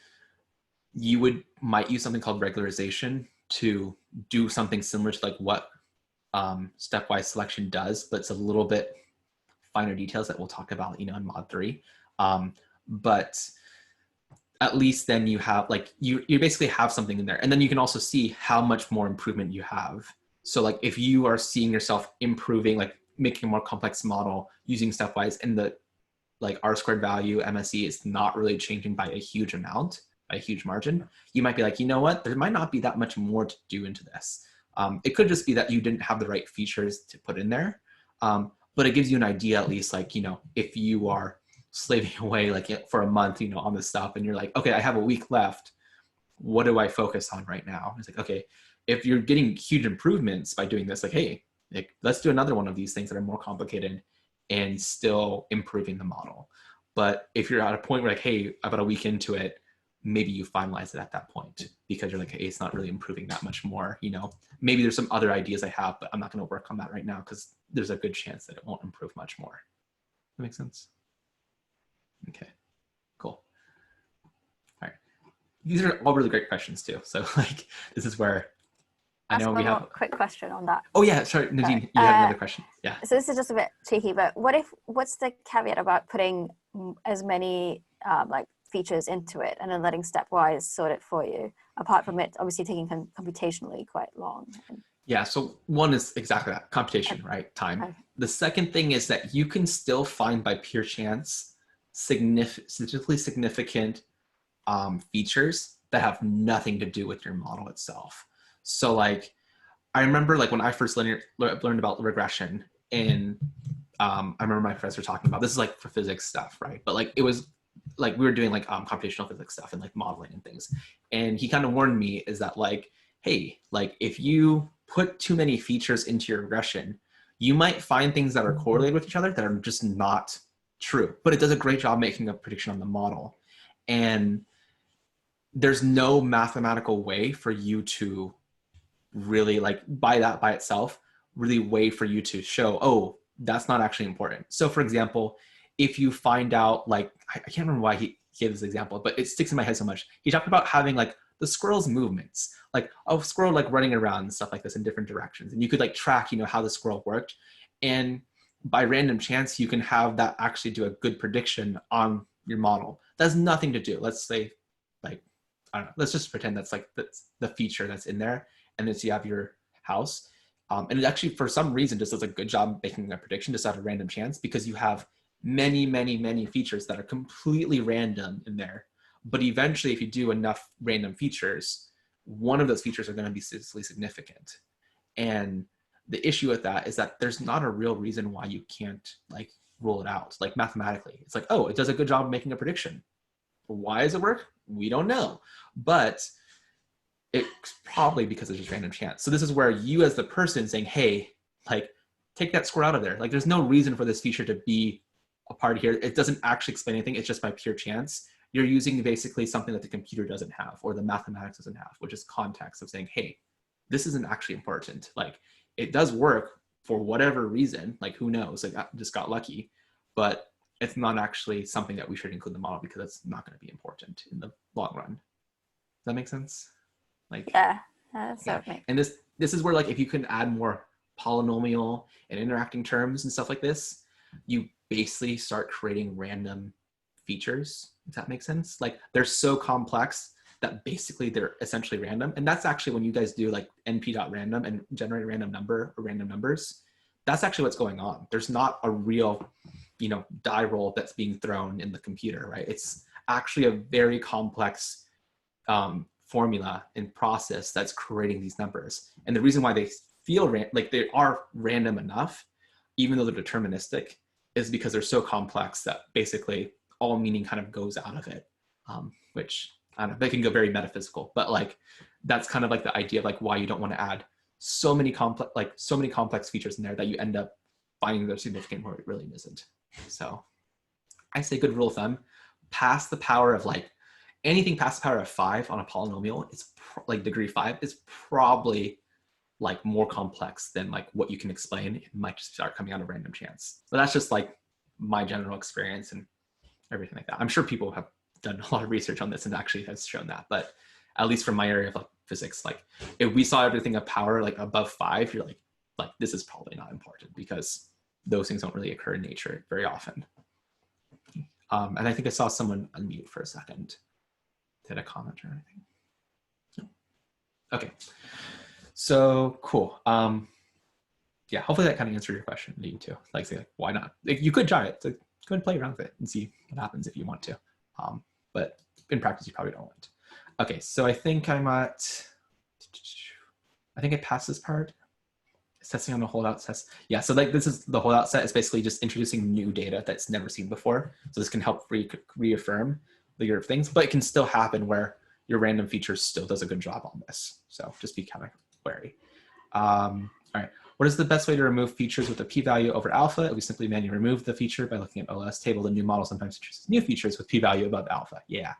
you might use something called regularization to do something similar to like what stepwise selection does, but it's a little bit finer details that we'll talk about, in mod 3. But at least then you have like, you basically have something in there. And then you can also see how much more improvement you have. So like if you are seeing yourself improving, like making a more complex model using stepwise, and the like R-squared value MSE is not really changing by a huge amount, by a huge margin, you might be like, you know what, there might not be that much more to do into this. It could just be that you didn't have the right features to put in there. But it gives you an idea, at least, like, if you are slaving away like for a month, on this stuff, and you're like, okay, I have a week left. What do I focus on right now? It's like, okay, if you're getting huge improvements by doing this, like, hey, like, let's do another one of these things that are more complicated and still improving the model. But if you're at a point where like, hey, about a week into it, maybe you finalize it at that point because you're like, hey, it's not really improving that much more. Maybe there's some other ideas I have, but I'm not going to work on that right now because there's a good chance that it won't improve much more. That makes sense? Okay, cool. All right. These are all really great questions too. So like, this is where I know we have a quick question on that. Oh yeah, sorry, Nadine, you had another question. Yeah. So this is just a bit cheeky, but what's the caveat about putting as many like features into it and then letting stepwise sort it for you, apart from it obviously taking computationally quite long? Yeah, so one is exactly that, computation, right? Time. Okay. The second thing is that you can still find by pure chance statistically significant features that have nothing to do with your model itself. So like, I remember like when I first learned about regression, and I remember my professor talking about, this is like for physics stuff, right? But like, it was like, we were doing like computational physics stuff and like modeling and things. And he kind of warned me is that like, hey, like if you put too many features into your regression, you might find things that are correlated with each other that are just not true, but it does a great job making a prediction on the model. And there's no mathematical way for you to really like by itself, really way for you to show, oh, that's not actually important. So for example, if you find out, like, I can't remember why he gave this example, but it sticks in my head so much. He talked about having like the squirrel's movements, like a squirrel like running around and stuff like this in different directions. And you could like track, how the squirrel worked. And by random chance, you can have that actually do a good prediction on your model. That has nothing to do. Let's say, like, I don't know, let's just pretend that's like the feature that's in there. And then so you have your house. And it actually, for some reason, just does a good job making a prediction just out of random chance, because you have many, many, many features that are completely random in there. But eventually, if you do enough random features, one of those features are going to be statistically significant. And the issue with that is that there's not a real reason why you can't like rule it out, like mathematically. It's like, oh, it does a good job of making a prediction. Why does it work? We don't know, but it's probably because it's just random chance. So this is where you as the person saying, hey, like, take that square out of there. Like, there's no reason for this feature to be a part here. It doesn't actually explain anything. It's just by pure chance. You're using basically something that the computer doesn't have or the mathematics doesn't have, which is context of saying, hey, this isn't actually important. Like, it does work for whatever reason, like who knows, like I just got lucky, but it's not actually something that we should include in the model because it's not going to be important in the long run. Does that make sense? Like, Yeah. And this is where, like, if you can add more polynomial and interacting terms and stuff like this, you basically start creating random features. Does that make sense? Like, they're so complex that basically they're essentially random. And that's actually when you guys do like np.random and generate a random number or random numbers, that's actually what's going on. There's not a real, you know, die roll that's being thrown in the computer, right? It's actually a very complex formula and process that's creating these numbers. And the reason why they feel like they are random enough, even though they're deterministic, is because they're so complex that basically all meaning kind of goes out of it, which I don't know, they can go very metaphysical, but like that's kind of like the idea of like why you don't want to add so many complex features in there that you end up finding they're significant where it really isn't. So I say good rule of thumb, past the power of like anything past the power of 5 on a polynomial, it's like degree 5 is probably like more complex than like what you can explain. It might just start coming out of random chance. But that's just like my general experience and everything like that. I'm sure people have done a lot of research on this and actually has shown that, but at least from my area of like, physics, like if we saw everything of power like above 5, you're like this is probably not important because those things don't really occur in nature very often. And I think I saw someone unmute for a second. Did a comment or anything? No. Okay. So cool. Yeah, hopefully that kind of answered your question, you too. Like, say, like, why not? Like, you could try it. So go ahead and play around with it and see what happens if you want to. But in practice, you probably don't want. Okay, so I think I passed this part. It's testing on the holdout test. Yeah, so like this is the holdout set is basically just introducing new data that's never seen before. So this can help reaffirm your things, but it can still happen where your random feature still does a good job on this. So just be kind of wary. All right, what is the best way to remove features with a p-value over alpha? We simply manually remove the feature by looking at OLS table. The new model sometimes introduces new features with p-value above alpha. Yeah,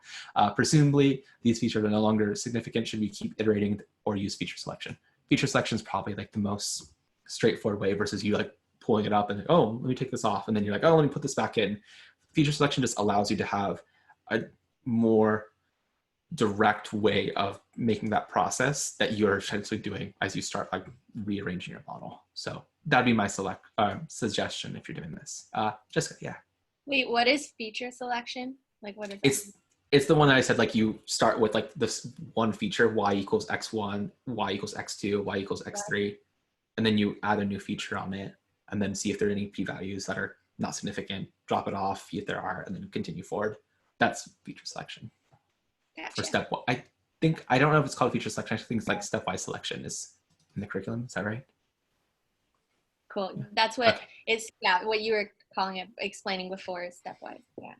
presumably these features are no longer significant. Should we keep iterating or use feature selection? Feature selection is probably like the most straightforward way versus you like pulling it up and oh, let me take this off. And then you're like, oh, let me put this back in. Feature selection just allows you to have a more direct way of making that process that you're essentially doing as you start like rearranging your model. So that'd be my suggestion if you're doing this. Jessica, yeah. Wait, what is feature selection? Like what is that? It's the one that I said, like you start with like this one feature, y equals x1, y equals x2, y equals x3, and then you add a new feature on it and then see if there are any p-values that are not significant, drop it off, see if there are, and then continue forward. That's feature selection. Gotcha. Or step one. I don't know if it's called feature selection. I think it's like stepwise selection is in the curriculum. Is that right? Cool. That's what it's, yeah, what you were calling it, explaining before is stepwise. Yeah.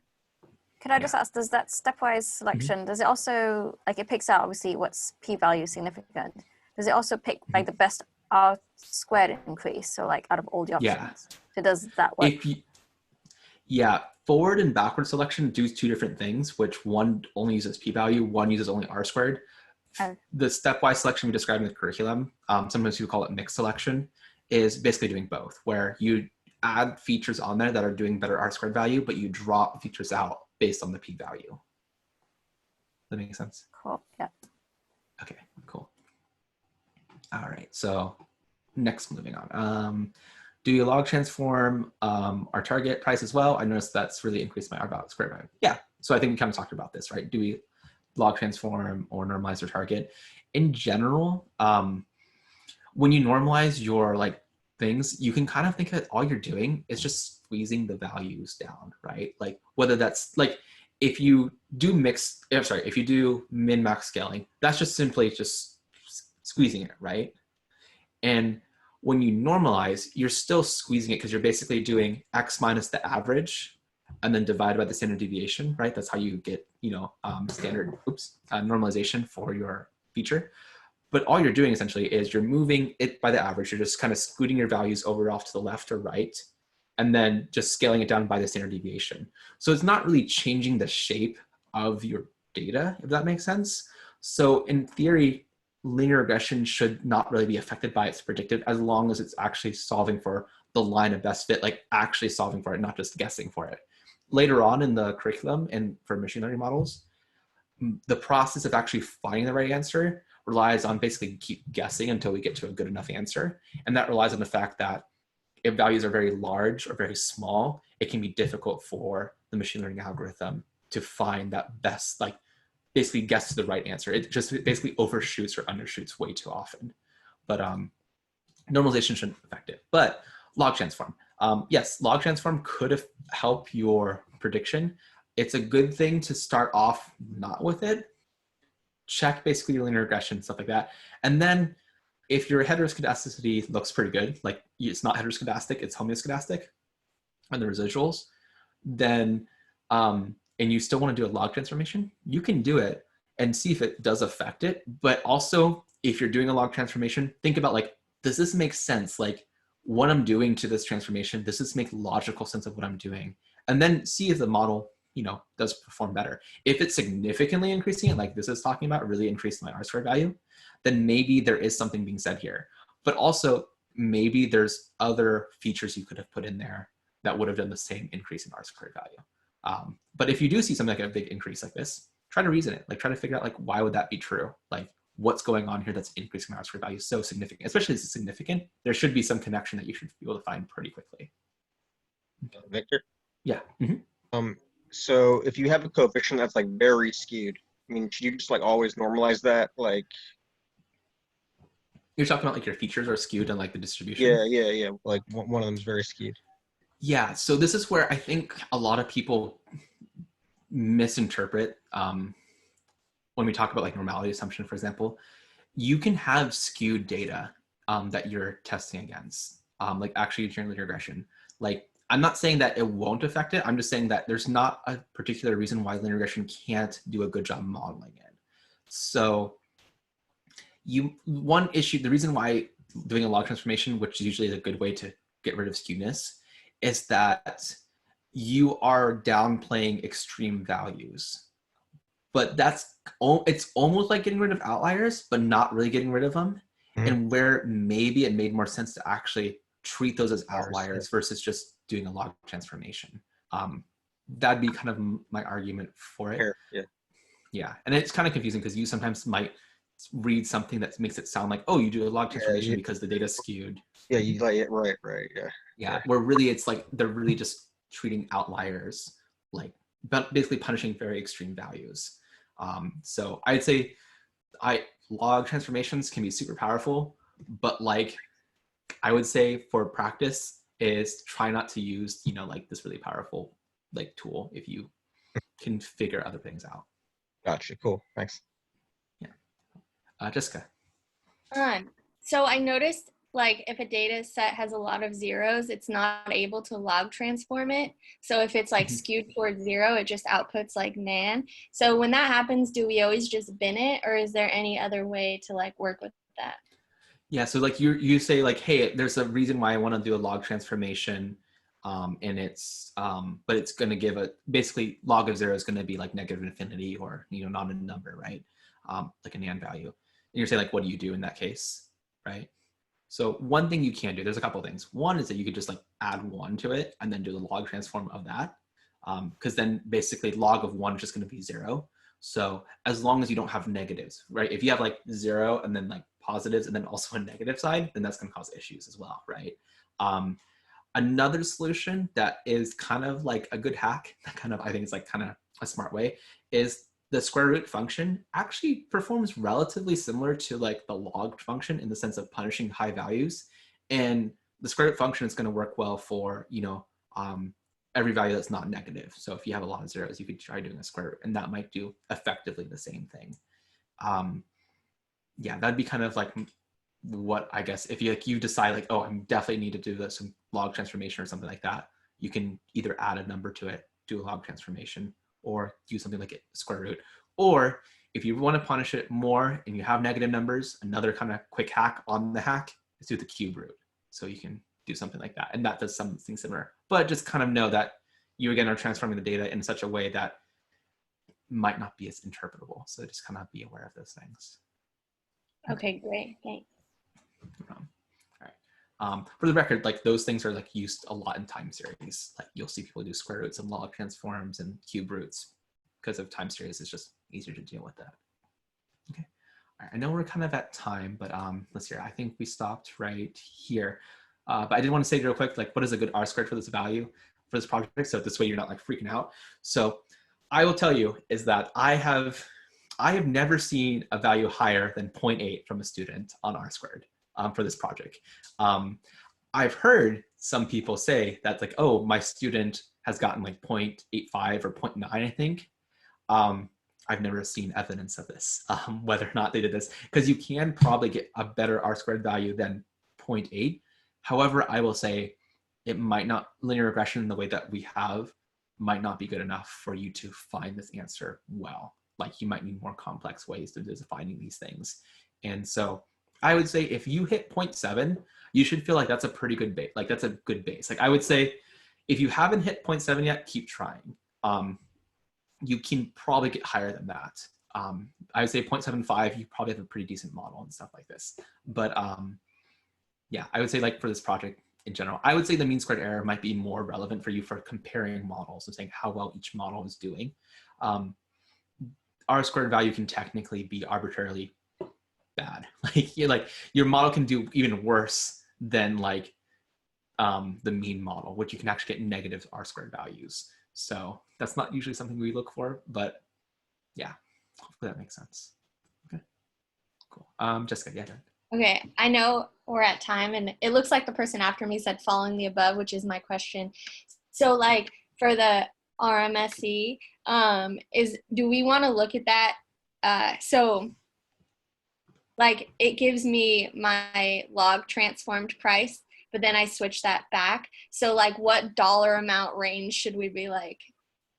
Could I just ask, does that stepwise selection, does it also, like it picks out obviously what's p-value significant? Does it also pick like the best R squared increase? So like out of all the options. Yeah. So does that work? Yeah, forward and backward selection do two different things, which one only uses p-value, one uses only R squared. The stepwise selection we described in the curriculum, sometimes we call it mixed selection, is basically doing both, where you add features on there that are doing better R squared value, but you drop features out based on the p-value. Does that make sense? Cool, yeah. Okay, cool. All right, so next, moving on. Do you log transform our target price as well? I noticed that's really increased my R squared value. Yeah, so I think we kind of talked about this, right? Do we log transform or normalize our target? In general, when you normalize your like things, you can kind of think that all you're doing is just squeezing the values down, right? Like whether that's like, if you do if you do min-max scaling, that's just simply just squeezing it, right? And when you normalize, you're still squeezing it because you're basically doing X minus the average and then divide by the standard deviation, right? That's how you get, normalization for your feature. But all you're doing essentially is you're moving it by the average. You're just kind of scooting your values over off to the left or right, and then just scaling it down by the standard deviation. So it's not really changing the shape of your data, if that makes sense. So in theory, linear regression should not really be affected by its predictive, as long as it's actually solving for the line of best fit, like actually solving for it, not just guessing for it. Later on in the curriculum and for machine learning models, the process of actually finding the right answer relies on basically keep guessing until we get to a good enough answer. And that relies on the fact that if values are very large or very small, it can be difficult for the machine learning algorithm to find that best, like basically guess to the right answer. It just basically overshoots or undershoots way too often. But normalization shouldn't affect it. But log transform. Yes, log transform could help your prediction. It's a good thing to start off not with it. Check basically linear regression, stuff like that. And then if your heteroscedasticity looks pretty good, like it's not heteroscedastic, it's homeoscedastic on the residuals, then, and you still want to do a log transformation, you can do it and see if it does affect it. But also, if you're doing a log transformation, think about like, does this make sense? Like what I'm doing to this transformation, does this make logical sense of what I'm doing? And then see if the model, does perform better. If it's significantly increasing it, like this is talking about, really increasing my R-squared value, then maybe there is something being said here. But also maybe there's other features you could have put in there that would have done the same increase in R-squared value. But if you do see something like a big increase like this, try to reason it, like try to figure out like, why would that be true? Like what's going on here that's increasing my R-squared value so significant, especially if it's significant, there should be some connection that you should be able to find pretty quickly. Victor? Yeah. Mm-hmm. So if you have a coefficient that's like very skewed, I mean, should you just like always normalize that? Like, you're talking about like your features are skewed and like the distribution? Yeah. Like one of them is very skewed. Yeah, so this is where I think a lot of people misinterpret when we talk about like normality assumption, for example. You can have skewed data that you're testing against, like actually during linear regression. Like, I'm not saying that it won't affect it. I'm just saying that there's not a particular reason why linear regression can't do a good job modeling it. So one issue, the reason why doing a log transformation, which is usually a good way to get rid of skewness, is that you are downplaying extreme values. But it's almost like getting rid of outliers, but not really getting rid of them. Mm-hmm. And where maybe it made more sense to actually treat those as outliers versus just doing a log transformation. That'd be kind of my argument for it. Yeah, and it's kind of confusing because you sometimes might read something that makes it sound like, oh, you do a log transformation because the data's skewed. Yeah, you like it, right, yeah. Where really it's like they're really just treating outliers, like basically punishing very extreme values. So I'd say log transformations can be super powerful, but like I would say for practice is try not to use, like this really powerful like tool if you can figure other things out. Gotcha. Cool. Thanks. Yeah. Jessica. So I noticed like if a data set has a lot of zeros, it's not able to log transform it. So if it's like skewed towards 0, it just outputs like nan. So when that happens, do we always just bin it, or is there any other way to like work with that? Yeah, so like you say like, hey, there's a reason why I want to do a log transformation, and it's but it's going to give basically log of 0 is going to be like negative infinity or not a number, right? Like a nan value. And you're saying like, what do you do in that case, right? So one thing you can do, there's a couple of things. One is that you could just like add 1 to it and then do the log transform of that, because then basically log of 1 is just going to be 0. So as long as you don't have negatives, right? If you have like 0 and then like positives and then also a negative side, then that's going to cause issues as well, right? Another solution that is kind of like a good hack, that kind of I think is like kind of a smart way, is the square root function actually performs relatively similar to like the log function in the sense of punishing high values. And the square root function is going to work well for, every value that's not negative. So if you have a lot of zeros, you could try doing a square root and that might do effectively the same thing. Yeah, that'd be kind of like what I guess if you decide like, oh, I definitely need to do some log transformation or something like that, you can either add a number to it do a log transformation or do something like a square root. Or if you want to punish it more and you have negative numbers, another kind of quick hack on the hack is do the cube root. So you can do something like that. And that does something similar, but just kind of know that you again are transforming the data in such a way that might not be as interpretable. So just kind of be aware of those things. Okay, great, thanks. All right. For the record, like those things are like used a lot in time series. Like you'll see people do square roots and log transforms and cube roots because of time series. It's just easier to deal with that. Okay. All right. I know we're kind of at time, but let's see. I think we stopped right here. But I did want to say real quick, like what is a good R-squared for this value for this project? So this way you're not like freaking out. So I will tell you is that I have never seen a value higher than 0.8 from a student on R-squared for this project. I've heard some people say that like, oh, my student has gotten like 0.85 or 0.9, I think. I've never seen evidence of this, whether or not they did this, because you can probably get a better R-squared value than 0.8. However, I will say it might not, linear regression in the way that we have might not be good enough for you to find this answer well. Like you might need more complex ways of defining these things. And so I would say if you hit 0.7, you should feel like that's a pretty good base. Like that's a good base. Like I would say if you haven't hit 0.7 yet, keep trying. You can probably get higher than that. I would say 0.75, you probably have a pretty decent model and stuff like this. But yeah, I would say like for this project in general, I would say the mean squared error might be more relevant for you for comparing models and saying how well each model is doing. R squared value can technically be arbitrarily bad. Like your model can do even worse than like the mean model, which you can actually get negative R squared values. So that's not usually something we look for, but yeah, hopefully that makes sense. Okay, cool. Jessica, yeah, go ahead. Okay, I know we're at time and it looks like the person after me said following the above, which is my question. So like for the RMSE, do we want to look at that? So like it gives me my log transformed price, but then I switch that back. So like what dollar amount range should we be like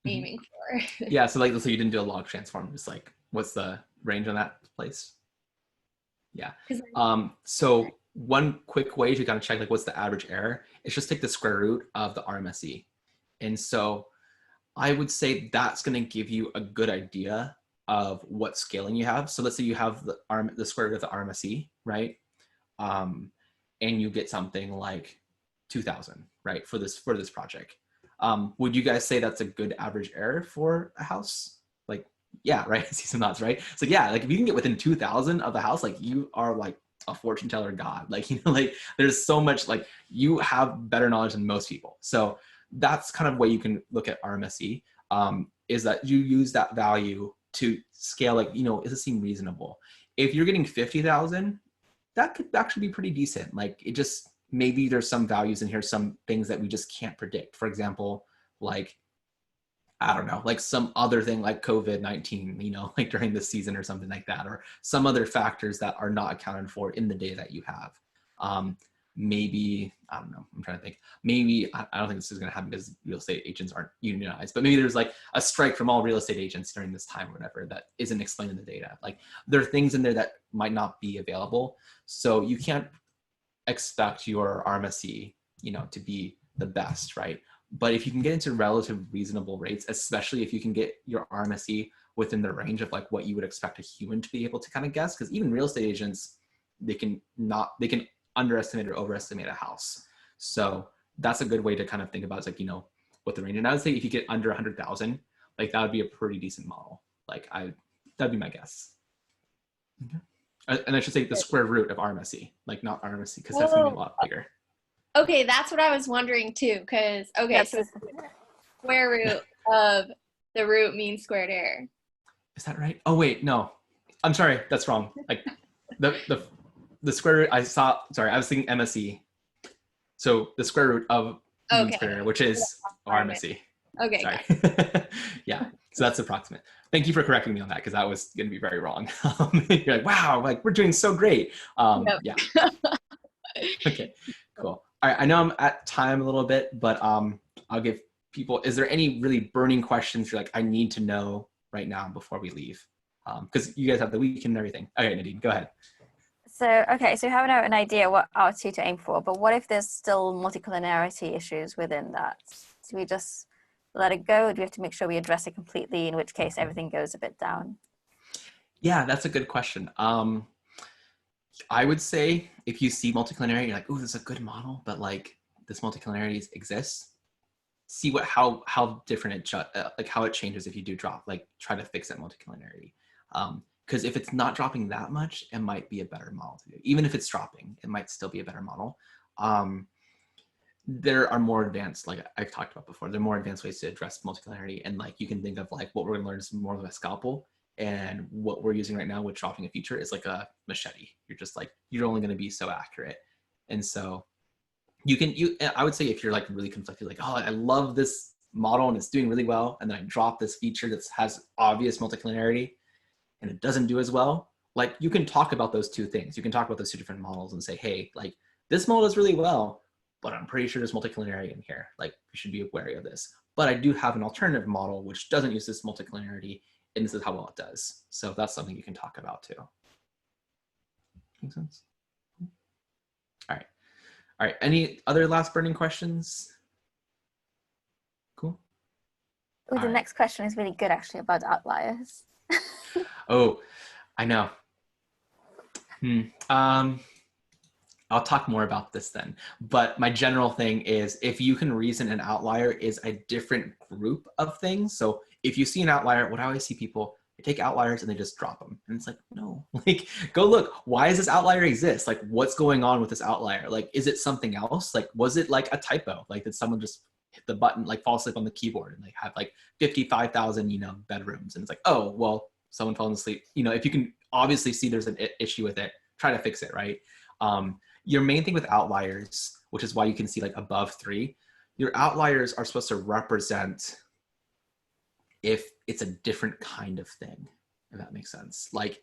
aiming for? Yeah, so like let's say you didn't do a log transform, just like what's the range on that place? Yeah. So one quick way to kind of check like what's the average error is just take the square root of the RMSE. And so I would say that's going to give you a good idea of what scaling you have. So let's say you have the square root of the RMSE, right? And you get something like 2,000, right, for this project. Would you guys say that's a good average error for a house? Like, yeah, right. I see some nods, right? So yeah, like if you can get within 2,000 of the house, like you are like a fortune teller god. Like, you know, like there's so much, like you have better knowledge than most people. So that's kind of way you can look at RMSE, is that you use that value to scale, like, you know, does it seem reasonable? If you're getting 50,000, that could actually be pretty decent. Like it just, maybe there's some values in here, some things that we just can't predict. For example, like, I don't know, like some other thing like COVID-19, you know, like during the season or something like that, or some other factors that are not accounted for in the data that you have. Maybe, I don't know, I'm trying to think, maybe, I don't think this is gonna happen because real estate agents aren't unionized, but maybe there's like a strike from all real estate agents during this time or whatever that isn't explained in the data. Like there are things in there that might not be available. So you can't expect your RMSE, you know, to be the best, right? But if you can get into relative reasonable rates, especially if you can get your RMSE within the range of like what you would expect a human to be able to kind of guess, because even real estate agents, they can underestimate or overestimate a house. So that's a good way to kind of think about, it's like, you know, what the range. And I would say if you get under 100,000, like that would be a pretty decent model. Like that'd be my guess. Okay. And I should say the square root of RMSE, like not RMSE, because that's gonna be a lot bigger. Okay, that's what I was wondering too, because, okay, so square root of the root mean squared error. Is that right? Oh wait, no, I'm sorry, that's wrong. Like the square root, I was thinking MSE. So the square root of mean squared error, which is RMSE. Okay. Sorry. Yeah, so that's approximate. Thank you for correcting me on that, because that was gonna be very wrong. You're like, wow, like we're doing so great. Yeah. Okay, cool. All right, I know I'm at time a little bit, but I'll give people, is there any really burning questions you're like, I need to know right now before we leave? Because you guys have the weekend and everything. Okay, Nadine, go ahead. So, okay, so you have an idea what R2 to aim for, but what if there's still multicollinearity issues within that? Do we just let it go? Or do we have to make sure we address it completely, in which case everything goes a bit down? Yeah, that's a good question. I would say if you see multicollinearity, you're like, oh, this is a good model, but like this multicollinearity exists. See how different like how it changes if you do drop, like try to fix that multicollinearity. Because if it's not dropping that much, it might be a better model to do. Even if it's dropping, it might still be a better model. There are more advanced, like I've talked about before, there are more advanced ways to address multicollinearity. And like you can think of like what we're gonna learn is more of a scalpel. And what we're using right now with dropping a feature is like a machete. You're just like, you're only gonna be so accurate. And so I would say if you're like really conflicted, like, oh, I love this model and it's doing really well, and then I drop this feature that has obvious multicollinearity and it doesn't do as well, like you can talk about those two things. You can talk about those two different models and say, hey, like this model does really well, but I'm pretty sure there's multicollinearity in here. Like you should be wary of this. But I do have an alternative model which doesn't use this multicollinearity, and this is how well it does. So that's something you can talk about too. Make sense? All right. All right, any other last burning questions? Cool. Oh, the next question is really good actually about outliers. Oh, I know. I'll talk more about this then. But my general thing is if you can reason an outlier is a different group of things. So if you see an outlier, what I always see people, they take outliers and they just drop them. And it's like, no, like go look, why does this outlier exist? Like what's going on with this outlier? Like, is it something else? Like, was it like a typo? Like did someone just hit the button, like fall asleep on the keyboard and they have like 55,000, bedrooms. And it's like, oh, well, someone fell asleep. If you can obviously see there's an issue with it, try to fix it, right? Your main thing with outliers, which is why you can see like above 3, your outliers are supposed to represent if it's a different kind of thing, if that makes sense. Like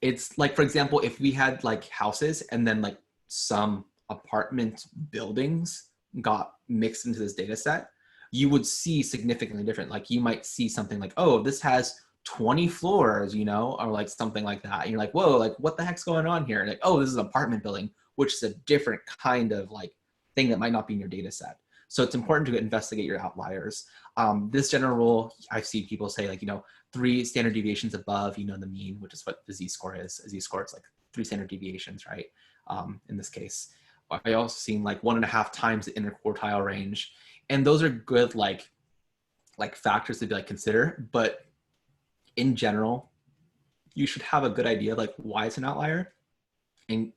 it's like, for example, if we had like houses and then like some apartment buildings got mixed into this data set, you would see significantly different. Like you might see something like, oh, this has 20 floors, or like something like that. And you're like, whoa, like what the heck's going on here? And like, oh, this is an apartment building, which is a different kind of like thing that might not be in your data set. So it's important to investigate your outliers. This general rule, I've seen people say like, 3 standard deviations above, the mean, which is what the z-score is. A z-score is like 3 standard deviations, right? In this case, I also seen like 1.5 times the interquartile range. And those are good like factors to be like consider, but in general, you should have a good idea like why it's an outlier and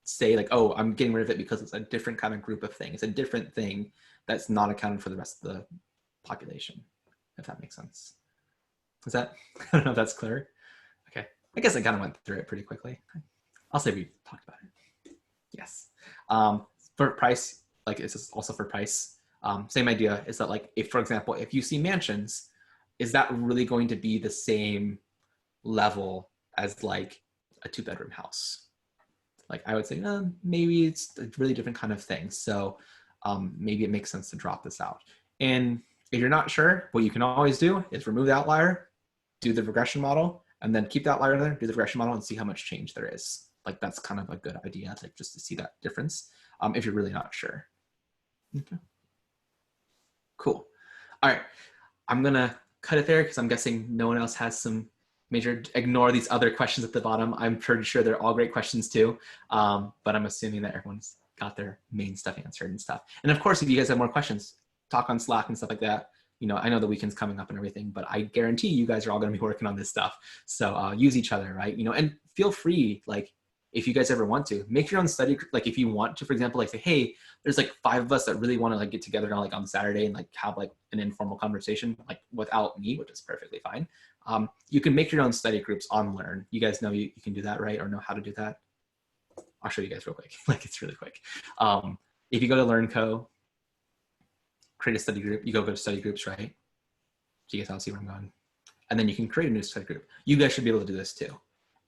say like, oh, I'm getting rid of it because it's a different kind of group of things. It's a different thing that's not accounted for the rest of the population, if that makes sense. Is that, I don't know if that's clear. Okay, I guess I kind of went through it pretty quickly. I'll say we talked about it. Yes. For price, like it's also for price, same idea is that like, if, for example, if you see mansions, is that really going to be the same level as like a 2-bedroom house? Like I would say, maybe it's a really different kind of thing. So maybe it makes sense to drop this out. And if you're not sure, what you can always do is remove the outlier, do the regression model, and then keep the outlier there, do the regression model and see how much change there is. Like that's kind of a good idea, like just to see that difference if you're really not sure. Okay. Cool. All right, I'm gonna cut it there because I'm guessing no one else has some major, ignore these other questions at the bottom. I'm pretty sure they're all great questions too, but I'm assuming that everyone's got their main stuff answered and stuff. And of course, if you guys have more questions, talk on Slack and stuff like that. I know the weekend's coming up and everything, but I guarantee you guys are all gonna be working on this stuff. So use each other, right? And feel free, like if you guys ever want to, make your own study. Like if you want to, for example, like say, hey, there's like 5 of us that really want to like get together on Saturday and like have like an informal conversation, like without me, which is perfectly fine. You can make your own study groups on Learn. You guys know you can do that, right? Or know how to do that? I'll show you guys real quick. Like it's really quick. If you go to LearnCo, create a study group, you go to study groups, right? So you guys all see where I'm going. And then you can create a new study group. You guys should be able to do this too.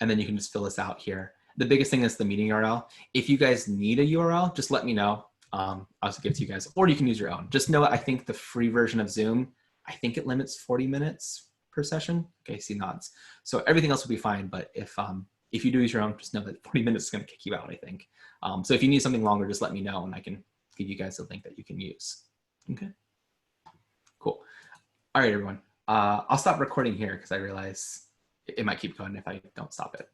And then you can just fill this out here. The biggest thing is the meeting URL. If you guys need a URL, just let me know. I'll also give it to you guys, or you can use your own. Just know, I think the free version of Zoom, I think it limits 40 minutes per session. Okay, see nods. So everything else will be fine, but if you do use your own, just know that 40 minutes is going to kick you out, I think. So if you need something longer, just let me know and I can give you guys a link that you can use. Okay, cool. All right, everyone. I'll stop recording here because I realize it might keep going if I don't stop it.